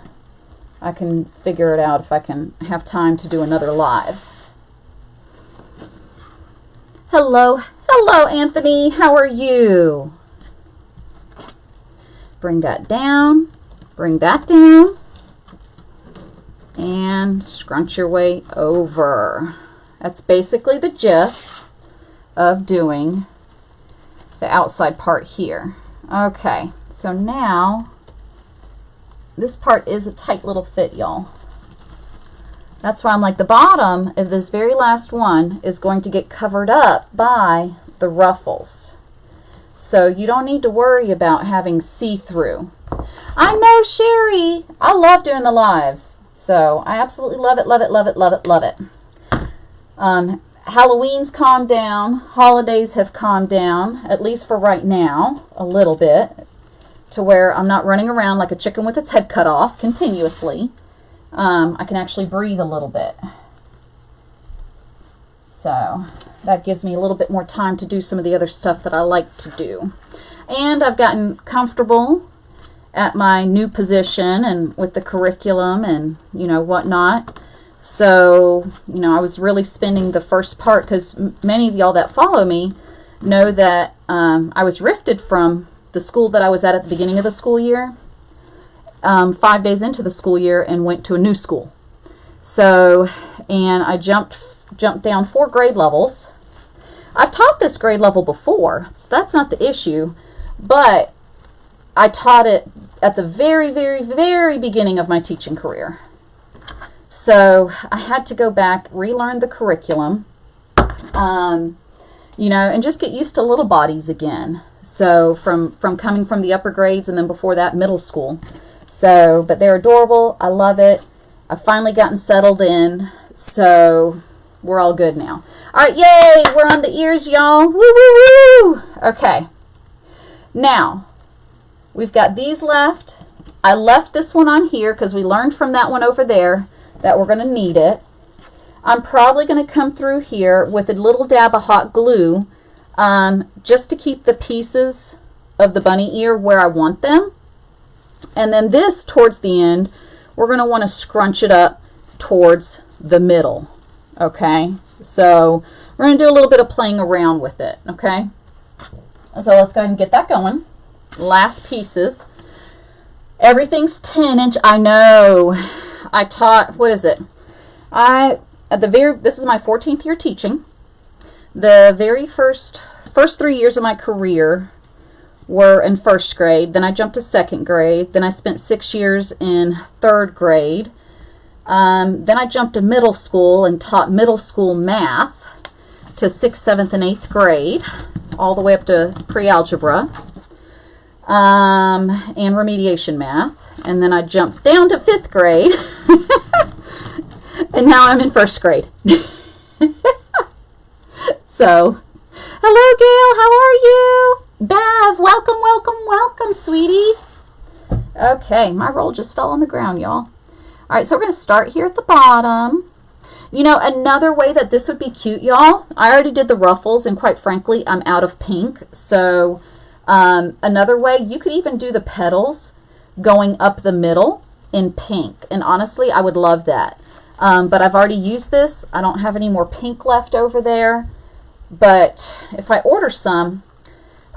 I can figure it out if I can have time to do another live. Hello, hello Anthony, how are you? Bring that down, bring that down, and scrunch your way over. That's basically the gist of doing the outside part here. Okay, so now this part is a tight little fit, y'all. That's why I'm like, the bottom of this very last one is going to get covered up by the ruffles. So you don't need to worry about having see-through. I know, Sherry. I love doing the lives. So I absolutely love it, love it, love it, love it, love it. Halloween's calmed down. Holidays have calmed down, at least for right now, a little bit, to where I'm not running around like a chicken with its head cut off continuously. I can actually breathe a little bit. So that gives me a little bit more time to do some of the other stuff that I like to do. And I've gotten comfortable at my new position and with the curriculum and, you know, whatnot. So, you know, I was really spending the first part, because many of y'all that follow me know that I was rifted from the school that I was at the beginning of the school year, 5 days into the school year, and went to a new school. So, and I jumped down 4 grade levels. I've taught this grade level before, so that's not the issue, but I taught it at the very, very, very beginning of my teaching career. So I had to go back, relearn the curriculum, you know, and just get used to little bodies again. So from coming from the upper grades, and then before that, middle school. So, but they're adorable. I love it. I've finally gotten settled in, so we're all good now. All right, yay! We're on the ears, y'all. Woo, woo, woo! Okay. Now, we've got these left. I left this one on here because we learned from that one over there that we're going to need it. I'm probably going to come through here with a little dab of hot glue just to keep the pieces of the bunny ear where I want them. And then this, towards the end, we're going to want to scrunch it up towards the middle. Okay? So we're going to do a little bit of playing around with it. Okay? So let's go ahead and get that going. Last pieces. Everything's 10-inch. I know. I taught, what is it? This is my 14th year teaching. The very first first 3 years of my career were in first grade. Then I jumped to second grade. Then I spent 6 years in third grade. Then I jumped to middle school and taught middle school math to 6th, 7th, and 8th grade, all the way up to pre-algebra and remediation math. And then I jumped down to 5th grade, and now I'm in first grade. So, hello, Gail. How are you? Bev, welcome, welcome, welcome, sweetie. Okay, my roll just fell on the ground, y'all. All right, so we're going to start here at the bottom. You know, another way that this would be cute, y'all, I already did the ruffles, and quite frankly, I'm out of pink. So, another way, you could even do the petals going up the middle in pink. And honestly, I would love that. But I've already used this. I don't have any more pink left over there. But if I order some,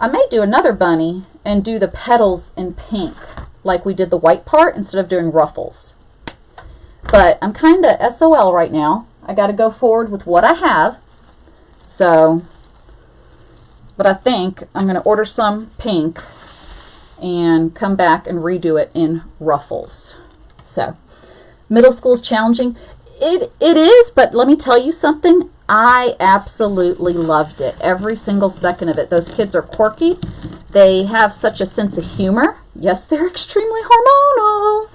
I may do another bunny and do the petals in pink like we did the white part instead of doing ruffles. But I'm kind of SOL right now. I got to go forward with what I have. So, but I think I'm going to order some pink and come back and redo it in ruffles. So, middle school is challenging. It is, but let me tell you something. I absolutely loved it. Every single second of it. Those kids are quirky. They have such a sense of humor. Yes, they're extremely hormonal.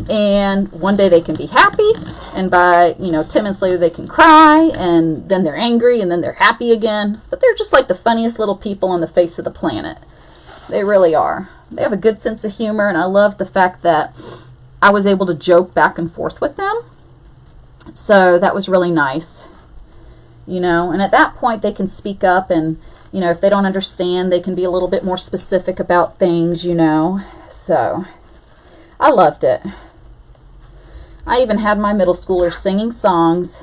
And one day they can be happy, and by, 10 minutes later they can cry, and then they're angry, and then they're happy again. But they're just like the funniest little people on the face of the planet. They really are. They have a good sense of humor, and I love the fact that I was able to joke back and forth with them. So that was really nice. And at that point they can speak up, and, if they don't understand, they can be a little bit more specific about things, So I loved it. I even had my middle schoolers singing songs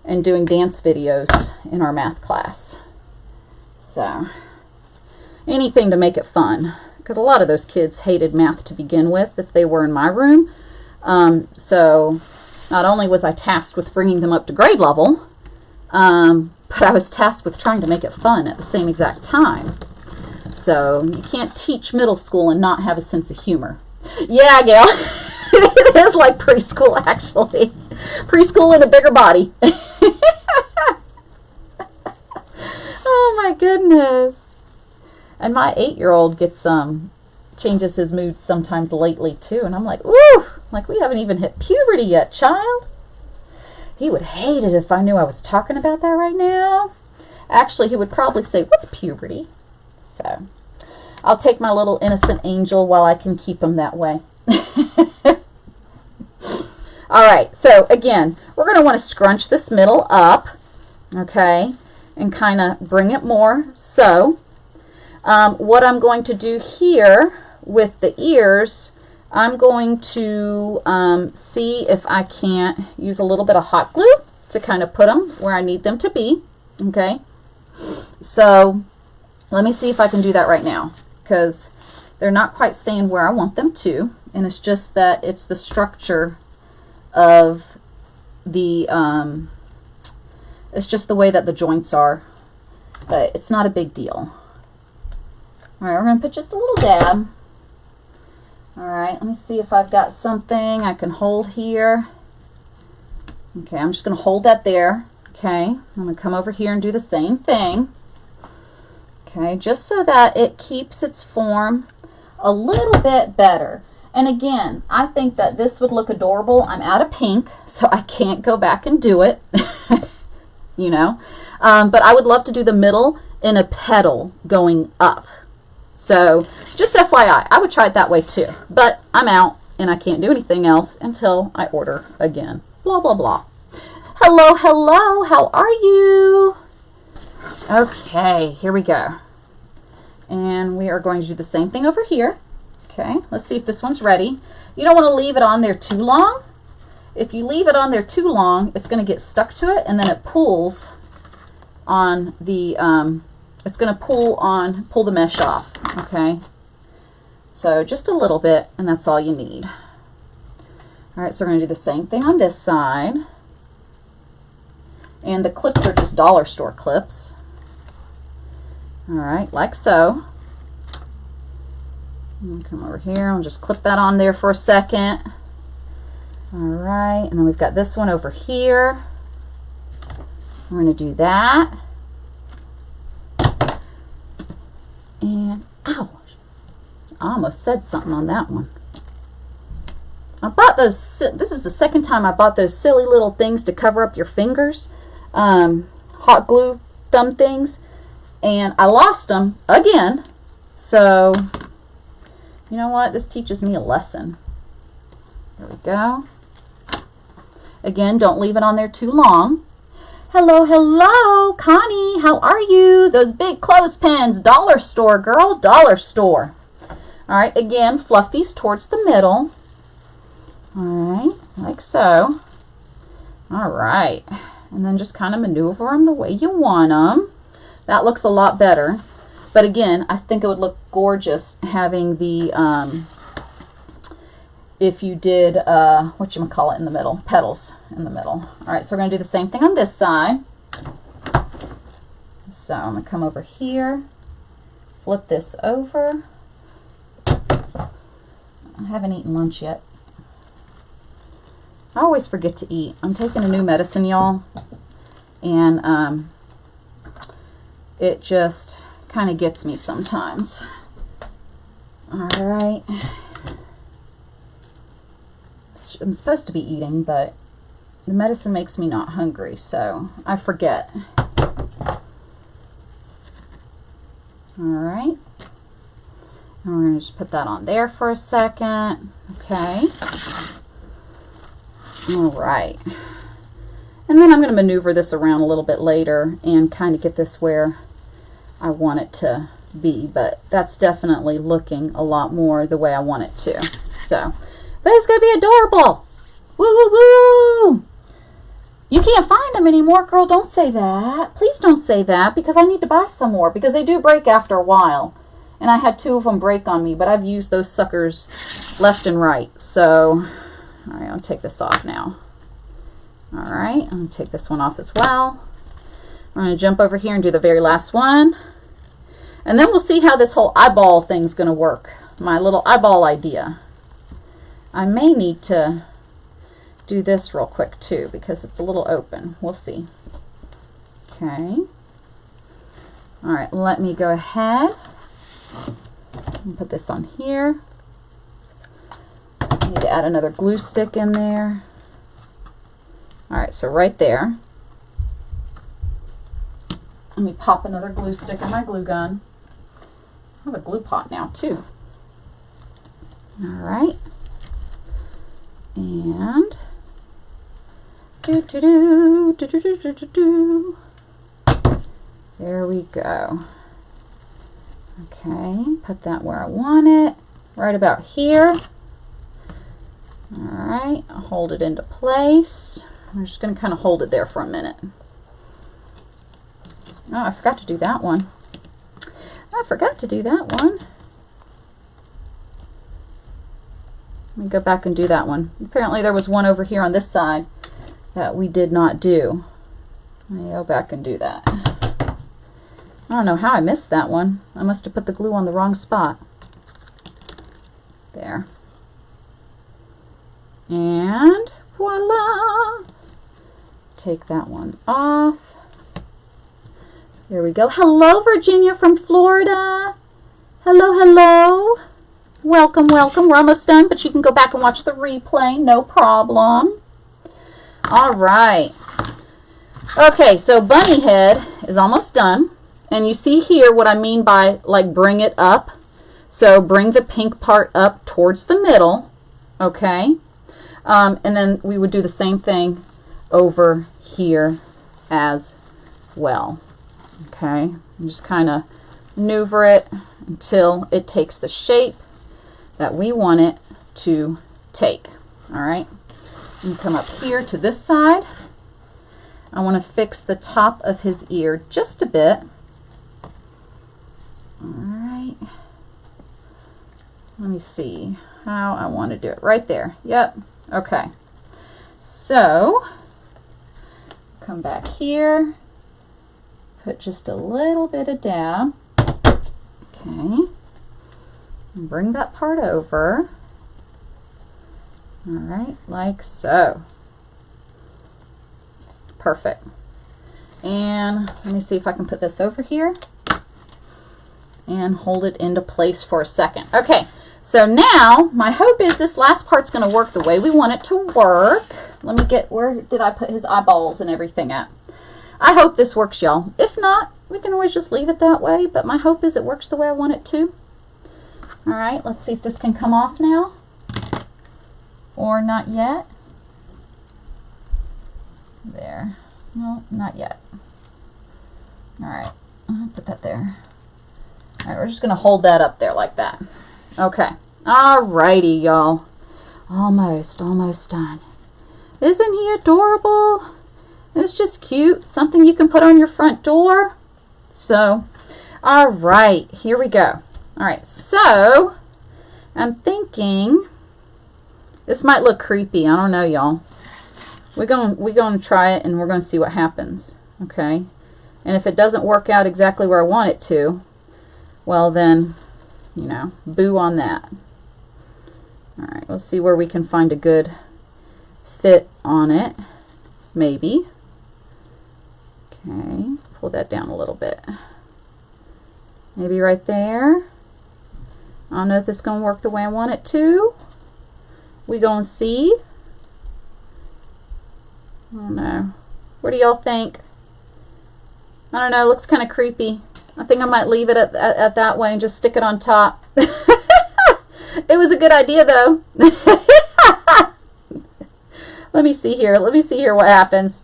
and doing dance videos in our math class. So, anything to make it fun. Because a lot of those kids hated math to begin with if they were in my room. So, not only was I tasked with bringing them up to grade level, but I was tasked with trying to make it fun at the same exact time. So, you can't teach middle school and not have a sense of humor. Yeah, Gail. It is like preschool, actually. Preschool in a bigger body. Oh, my goodness. And my 8-year-old gets changes his mood sometimes lately, too. And I'm like, ooh, like we haven't even hit puberty yet, child. He would hate it if I knew I was talking about that right now. Actually, he would probably say, what's puberty? So, I'll take my little innocent angel while I can keep him that way. All right, so again, we're going to want to scrunch this middle up, okay, and kind of bring it more. So, what I'm going to do here with the ears, I'm going to see if I can't use a little bit of hot glue to kind of put them where I need them to be, okay. So, let me see if I can do that right now, because they're not quite staying where I want them to, and it's just that it's the structure of the, it's just the way that the joints are, but it's not a big deal. All right, we're going to put just a little dab. All right, let me see if I've got something I can hold here. Okay, I'm just going to hold that there. Okay, I'm going to come over here and do the same thing. Okay, just so that it keeps its form a little bit better. And again, I think that this would look adorable. I'm out of pink, so I can't go back and do it, But I would love to do the middle in a petal going up. So just FYI, I would try it that way too. But I'm out, and I can't do anything else until I order again. Blah, blah, blah. Hello, hello. How are you? Okay, here we go. And we are going to do the same thing over here. Okay, let's see if this one's ready. You don't want to leave it on there too long. If you leave it on there too long, it's going to get stuck to it, and then it pulls on the, it's going to pull the mesh off, okay? So just a little bit, and that's all you need. All right, so we're going to do the same thing on this side. And the clips are just dollar store clips. All right, like so. Come over here, I'll just clip that on there for a second. All right, and then we've got this one over here. We're going to do that. And, ow, I almost said something on that one. I bought those, this is the second time I bought those silly little things to cover up your fingers. Hot glue thumb things. And I lost them again. So, you know what? This teaches me a lesson. There we go. Again, don't leave it on there too long. Hello, hello, Connie. How are you? Those big clothespins. Dollar store, girl. Dollar store. All right, again, fluff these towards the middle. All right, like so. All right. And then just kind of maneuver them the way you want them. That looks a lot better. But again, I think it would look gorgeous having the, if you did, whatchamacallit in the middle, petals in the middle. All right, so we're going to do the same thing on this side. So I'm going to come over here, flip this over. I haven't eaten lunch yet. I always forget to eat. I'm taking a new medicine, y'all, and it just kind of gets me sometimes. All right. I'm supposed to be eating, but the medicine makes me not hungry, so I forget. All right. And we're going to just put that on there for a second. Okay. All right. And then I'm going to maneuver this around a little bit later and kind of get this where I want it to be, but that's definitely looking a lot more the way I want it to. So, but it's going to be adorable. Woo, woo, woo. You can't find them anymore, girl. Don't say that. Please don't say that, because I need to buy some more, because they do break after a while. And I had 2 of them break on me, but I've used those suckers left and right. So, all right, I'll take this off now. All right, I'm going to take this one off as well. We're going to jump over here and do the very last one. And then we'll see how this whole eyeball thing's going to work. My little eyeball idea. I may need to do this real quick too, because it's a little open. We'll see. Okay. All right, let me go ahead and put this on here. I need to add another glue stick in there. All right, so right there. Let me pop another glue stick in my glue gun. I have a glue pot now too. All right. And there we go. Okay, put that where I want it, right about here. All right, I'll hold it into place. I'm just going to kind of hold it there for a minute. Oh, I forgot to do that one. I forgot to do that one. Let me go back and do that one. Apparently there was one over here on this side that we did not do. Let me go back and do that. I don't know how I missed that one. I must have put the glue on the wrong spot. There. And voila! Take that one off. There we go. Hello, Virginia from Florida. Hello, hello. Welcome, welcome. We're almost done, but you can go back and watch the replay. No problem. All right. Okay, so bunny head is almost done. And you see here what I mean by, like, bring it up. So bring the pink part up towards the middle. Okay. And then we would do the same thing over here as well. Okay. And just kind of maneuver it until it takes the shape that we want it to take. All right. And come up here to this side. I want to fix the top of his ear just a bit. All right. Let me see how I want to do it. Right there. Yep. Okay. So, come back here. Put just a little bit of dab. Okay. Bring that part over. All right, like so. Perfect. And let me see if I can put this over here and hold it into place for a second. Okay, so now my hope is this last part's going to work the way we want it to work. Let me get, where did I put his eyeballs and everything at? I hope this works, y'all. If not, we can always just leave it that way, but my hope is it works the way I want it to. All right, let's see if this can come off now, or not yet. There. No, not yet. All right, I'll put that there. All right, we're just gonna hold that up there like that. Okay. All righty, y'all. Almost done. Isn't he adorable? It's just cute. Something you can put on your front door. So, all right, here we go. All right, so I'm thinking this might look creepy. I don't know, y'all. We're gonna try it, and we're gonna see what happens. Okay, and if it doesn't work out exactly where I want it to, well then, you know, boo on that. All right, let's see where we can find a good fit on it. Maybe. Okay, pull that down a little bit. Maybe right there. I don't know if this is going to work the way I want it to. We going to see. I don't know. What do y'all think? I don't know. It looks kind of creepy. I think I might leave it at that way and just stick it on top. It was a good idea, though. Let me see here. Let me see here what happens.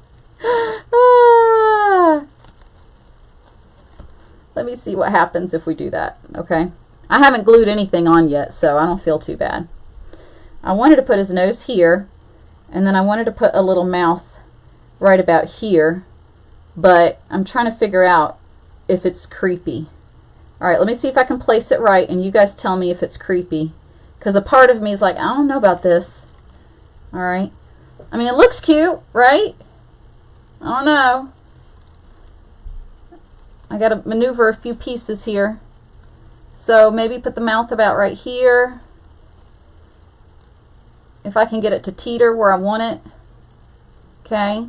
Let me see what happens if we do that. Okay. I haven't glued anything on yet, so I don't feel too bad. I wanted to put his nose here, and then I wanted to put a little mouth right about here, but I'm trying to figure out if it's creepy. All right, let me see if I can place it right, and you guys tell me if it's creepy, because a part of me is like, I don't know about this. All right. I mean, it looks cute, right? I don't know. I got to maneuver a few pieces here. So maybe put the mouth about right here. If I can get it to teeter where I want it. Okay.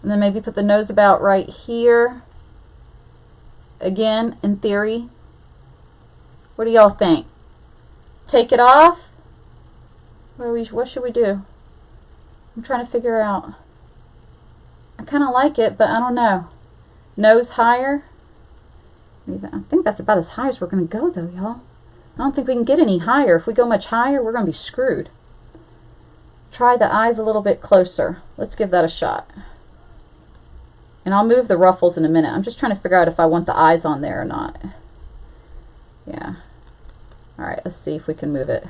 And then maybe put the nose about right here. Again, in theory. What do y'all think? Take it off? What should we do? I'm trying to figure out. I kind of like it, but I don't know. Nose higher. I think that's about as high as we're going to go, though, y'all. I don't think we can get any higher. If we go much higher, we're going to be screwed. Try the eyes a little bit closer. Let's give that a shot. And I'll move the ruffles in a minute. I'm just trying to figure out if I want the eyes on there or not. Yeah. All right, let's see if we can move it.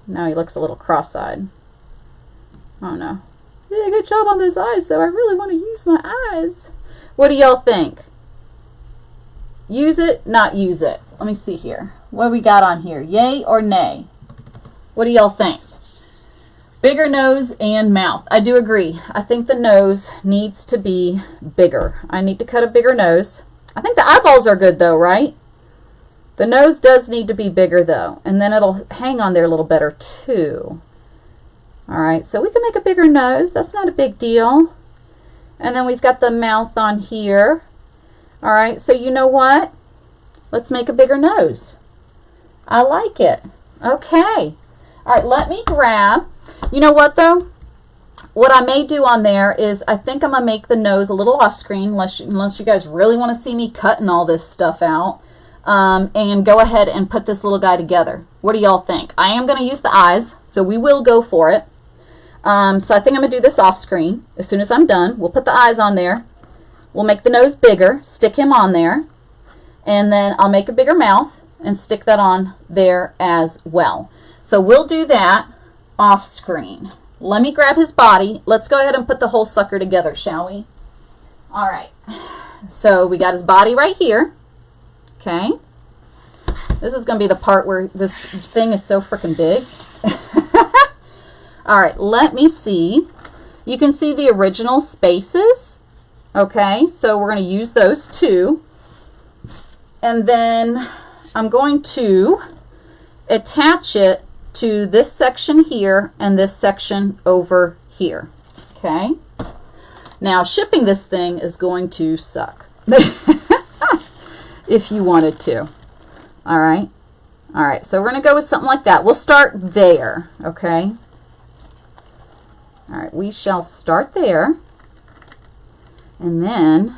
Now he looks a little cross-eyed. I don't know. Yeah, good job on those eyes, though. I really want to use my eyes. What do y'all think? Use it, not use it. Let me see here. What do we got on here? Yay or nay? What do y'all think? Bigger nose and mouth. I do agree. I think the nose needs to be bigger. I need to cut a bigger nose. I think the eyeballs are good though, right? The nose does need to be bigger though. And then it'll hang on there a little better too. Alright, so we can make a bigger nose. That's not a big deal. And then we've got the mouth on here. Alright, so you know what? Let's make a bigger nose. I like it. Okay. Alright, let me grab. You know what though? What I may do on there is I think I'm going to make the nose a little off screen unless you guys really want to see me cutting all this stuff out. And go ahead and put this little guy together. What do y'all think? I am going to use the eyes, so we will go for it. So I think I'm going to do this off screen. As soon as I'm done, we'll put the eyes on there. We'll make the nose bigger, stick him on there, and then I'll make a bigger mouth and stick that on there as well. So we'll do that off screen. Let me grab his body. Let's go ahead and put the whole sucker together, shall we? All right. So we got his body right here. Okay. This is going to be the part where this thing is so freaking big. All right, let me see. You can see the original spaces. Okay, so we're going to use those too. And then I'm going to attach it to this section here and this section over here. Okay. Now shipping this thing is going to suck if you wanted to. All right. All right. So we're going to go with something like that. We'll start there. Okay. All right. We shall start there. And then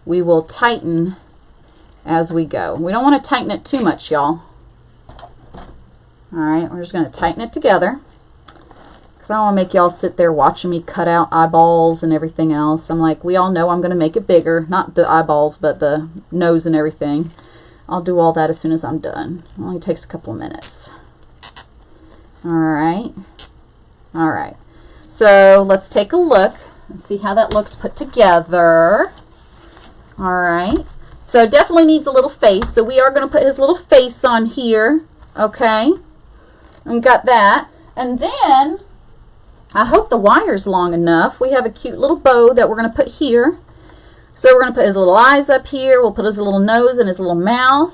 we will tighten as we go. We don't want to tighten it too much, y'all. All right. We're just going to tighten it together. I don't want to make y'all sit there watching me cut out eyeballs and everything else. I'm like, we all know I'm going to make it bigger. Not the eyeballs, but the nose and everything. I'll do all that as soon as I'm done. It only takes a couple of minutes. All right. All right. So let's take a look and see how that looks put together. All right. So definitely needs a little face. So we are going to put his little face on here. Okay. And got that. And then I hope the wire's long enough. We have a cute little bow that we're going to put here. So we're going to put his little eyes up here. We'll put his little nose and his little mouth.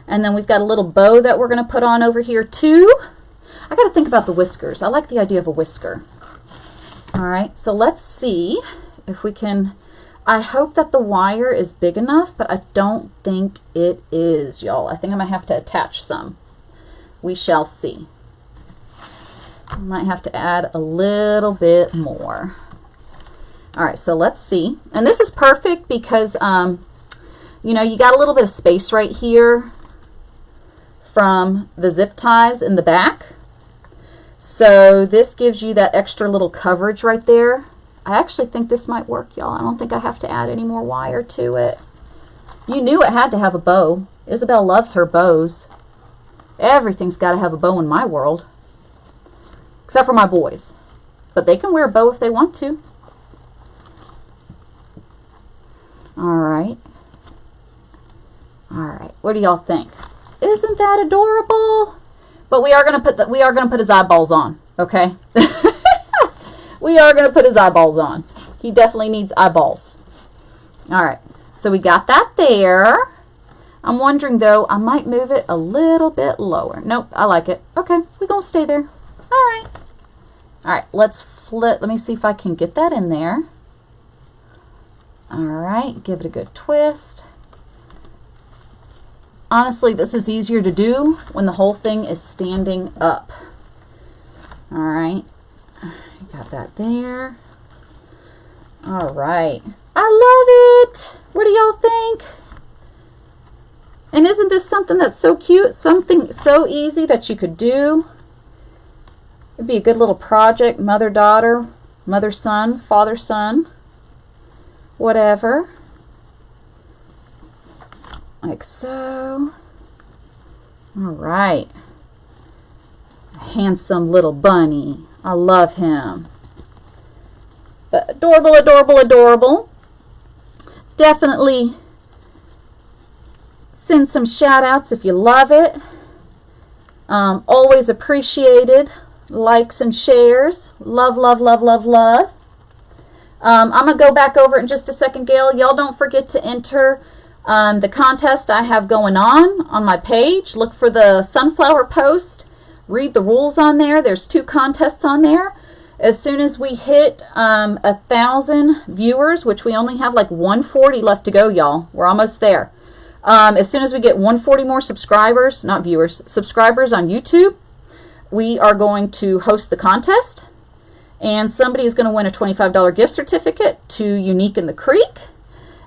And then we've got a little bow that we're going to put on over here too. I got to think about the whiskers. I like the idea of a whisker. All right, so let's see if we can. I hope that the wire is big enough, but I don't think it is, y'all. I think I'm going to have to attach some. We shall see. I might have to add a little bit more. All right, so let's see. And this is perfect because, you know, you got a little bit of space right here from the zip ties in the back. So this gives you that extra little coverage right there. I actually think this might work, y'all. I don't think I have to add any more wire to it. You knew it had to have a bow. Isabel loves her bows. Everything's got to have a bow in my world. Except for my boys. But they can wear a bow if they want to. Alright. Alright. What do y'all think? Isn't that adorable? But we are gonna put his eyeballs on. Okay? We are gonna put his eyeballs on. He definitely needs eyeballs. Alright. So we got that there. I'm wondering though, I might move it a little bit lower. Nope, I like it. Okay, we're gonna stay there. Alright. Alright, let's flip. Let me see if I can get that in there. Alright, give it a good twist. Honestly, this is easier to do when the whole thing is standing up. Alright, got that there. Alright, I love it! What do y'all think? And isn't this something that's so cute? Something so easy that you could do? It'd be a good little project, mother-daughter, mother-son, father-son, whatever. Like so. All right. Handsome little bunny. I love him. But adorable, adorable, adorable. Definitely send some shout outs if you love it. Always appreciated. Likes and shares. Love, love, love, love, love. I'm going to go back over it in just a second, Gail. Y'all don't forget to enter the contest I have going on my page. Look for the sunflower post. Read the rules on there. There's 2 contests on there. As soon as we hit 1,000 viewers, which we only have like 140 left to go, y'all. We're almost there. As soon as we get 140 more subscribers, not viewers, subscribers on YouTube, we are going to host the contest, and somebody is going to win a $25 gift certificate to Unique in the Creek,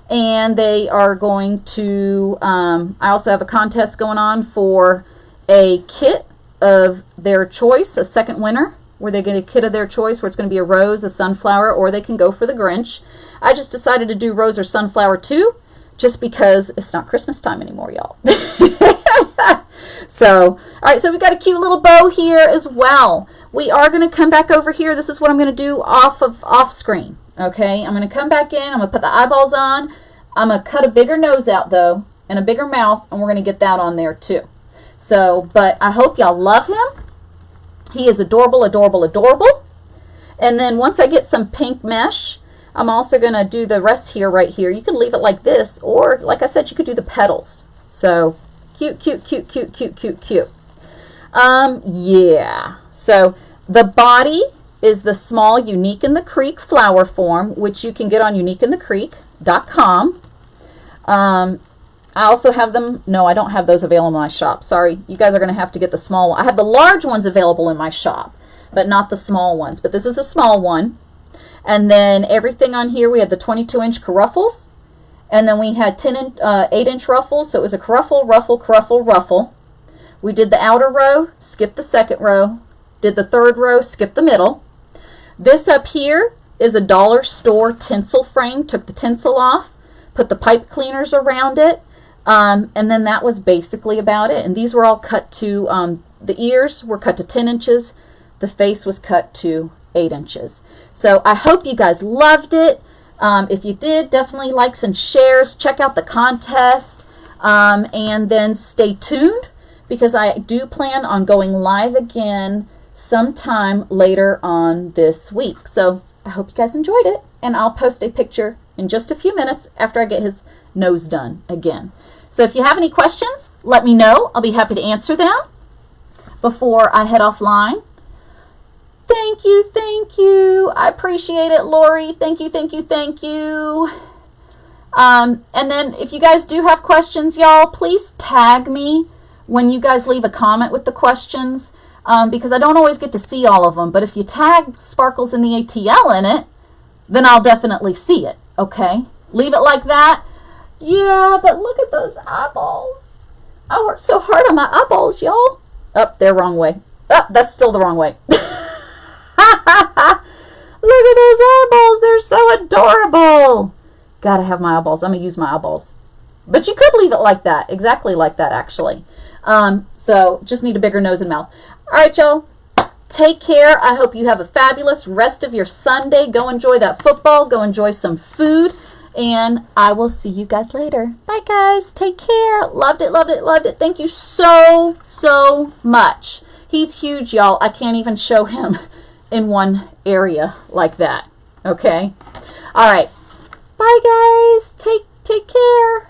and they are going to, I also have a contest going on for a kit of their choice, a second winner, where they get a kit of their choice where it's going to be a rose, a sunflower, or they can go for the Grinch. I just decided to do rose or sunflower too, just because it's not Christmas time anymore, y'all. So, all right, so we got a cute little bow here as well. We are going to come back over here. This is what I'm going to do off screen. Okay, I'm going to come back in. I'm going to put the eyeballs on. I'm going to cut a bigger nose out though, and a bigger mouth, and we're going to get that on there too. So, but I hope y'all love him. He is adorable, adorable, adorable. And then once I get some pink mesh, I'm also going to do the rest here, right here. You can leave it like this, or like I said, you could do the petals. So Cute, cute, cute, cute, cute, cute, cute. Yeah. So the body is the small Unique in the Creek flower form, which you can get on uniqueinthecreek.com. I also have them. No, I don't have those available in my shop. Sorry. You guys are going to have to get the small one. I have the large ones available in my shop, but not the small ones. But this is the small one. And then everything on here, we had the 22-inch caruffles. And then we had 8-inch ruffles. So it was a caruffle, ruffle, caruffle, ruffle. We did the outer row, skipped the second row, did the third row, skipped the middle. This up here is a dollar store tinsel frame. Took the tinsel off, put the pipe cleaners around it, and then that was basically about it. And these were all cut to, the ears were cut to 10 inches. The face was cut to 8 inches. So I hope you guys loved it. If you did, definitely likes and shares. Check out the contest, and then stay tuned, because I do plan on going live again sometime later on this week. So I hope you guys enjoyed it, and I'll post a picture in just a few minutes after I get his nose done again. So if you have any questions, let me know. I'll be happy to answer them before I head offline. Thank you, thank you. I appreciate it, Lori. Thank you, thank you, thank you. And then if you guys do have questions, y'all, please tag me when you guys leave a comment with the questions, because I don't always get to see all of them. But if you tag Sparkles in the ATL in it, then I'll definitely see it, okay? Leave it like that. Yeah, but look at those eyeballs. I worked so hard on my eyeballs, y'all. Oh, they're wrong way. Oh, that's still the wrong way. Look at those eyeballs. They're so adorable. Gotta have my eyeballs. I'm gonna use my eyeballs. But you could leave it like that. Exactly like that, actually. So just need a bigger nose and mouth. All right, y'all. Take care. I hope you have a fabulous rest of your Sunday. Go enjoy that football. Go enjoy some food. And I will see you guys later. Bye, guys. Take care. Loved it, loved it, loved it. Thank you so, so much. He's huge, y'all. I can't even show him in one area like that. Okay? All right. Bye, guys. Take care.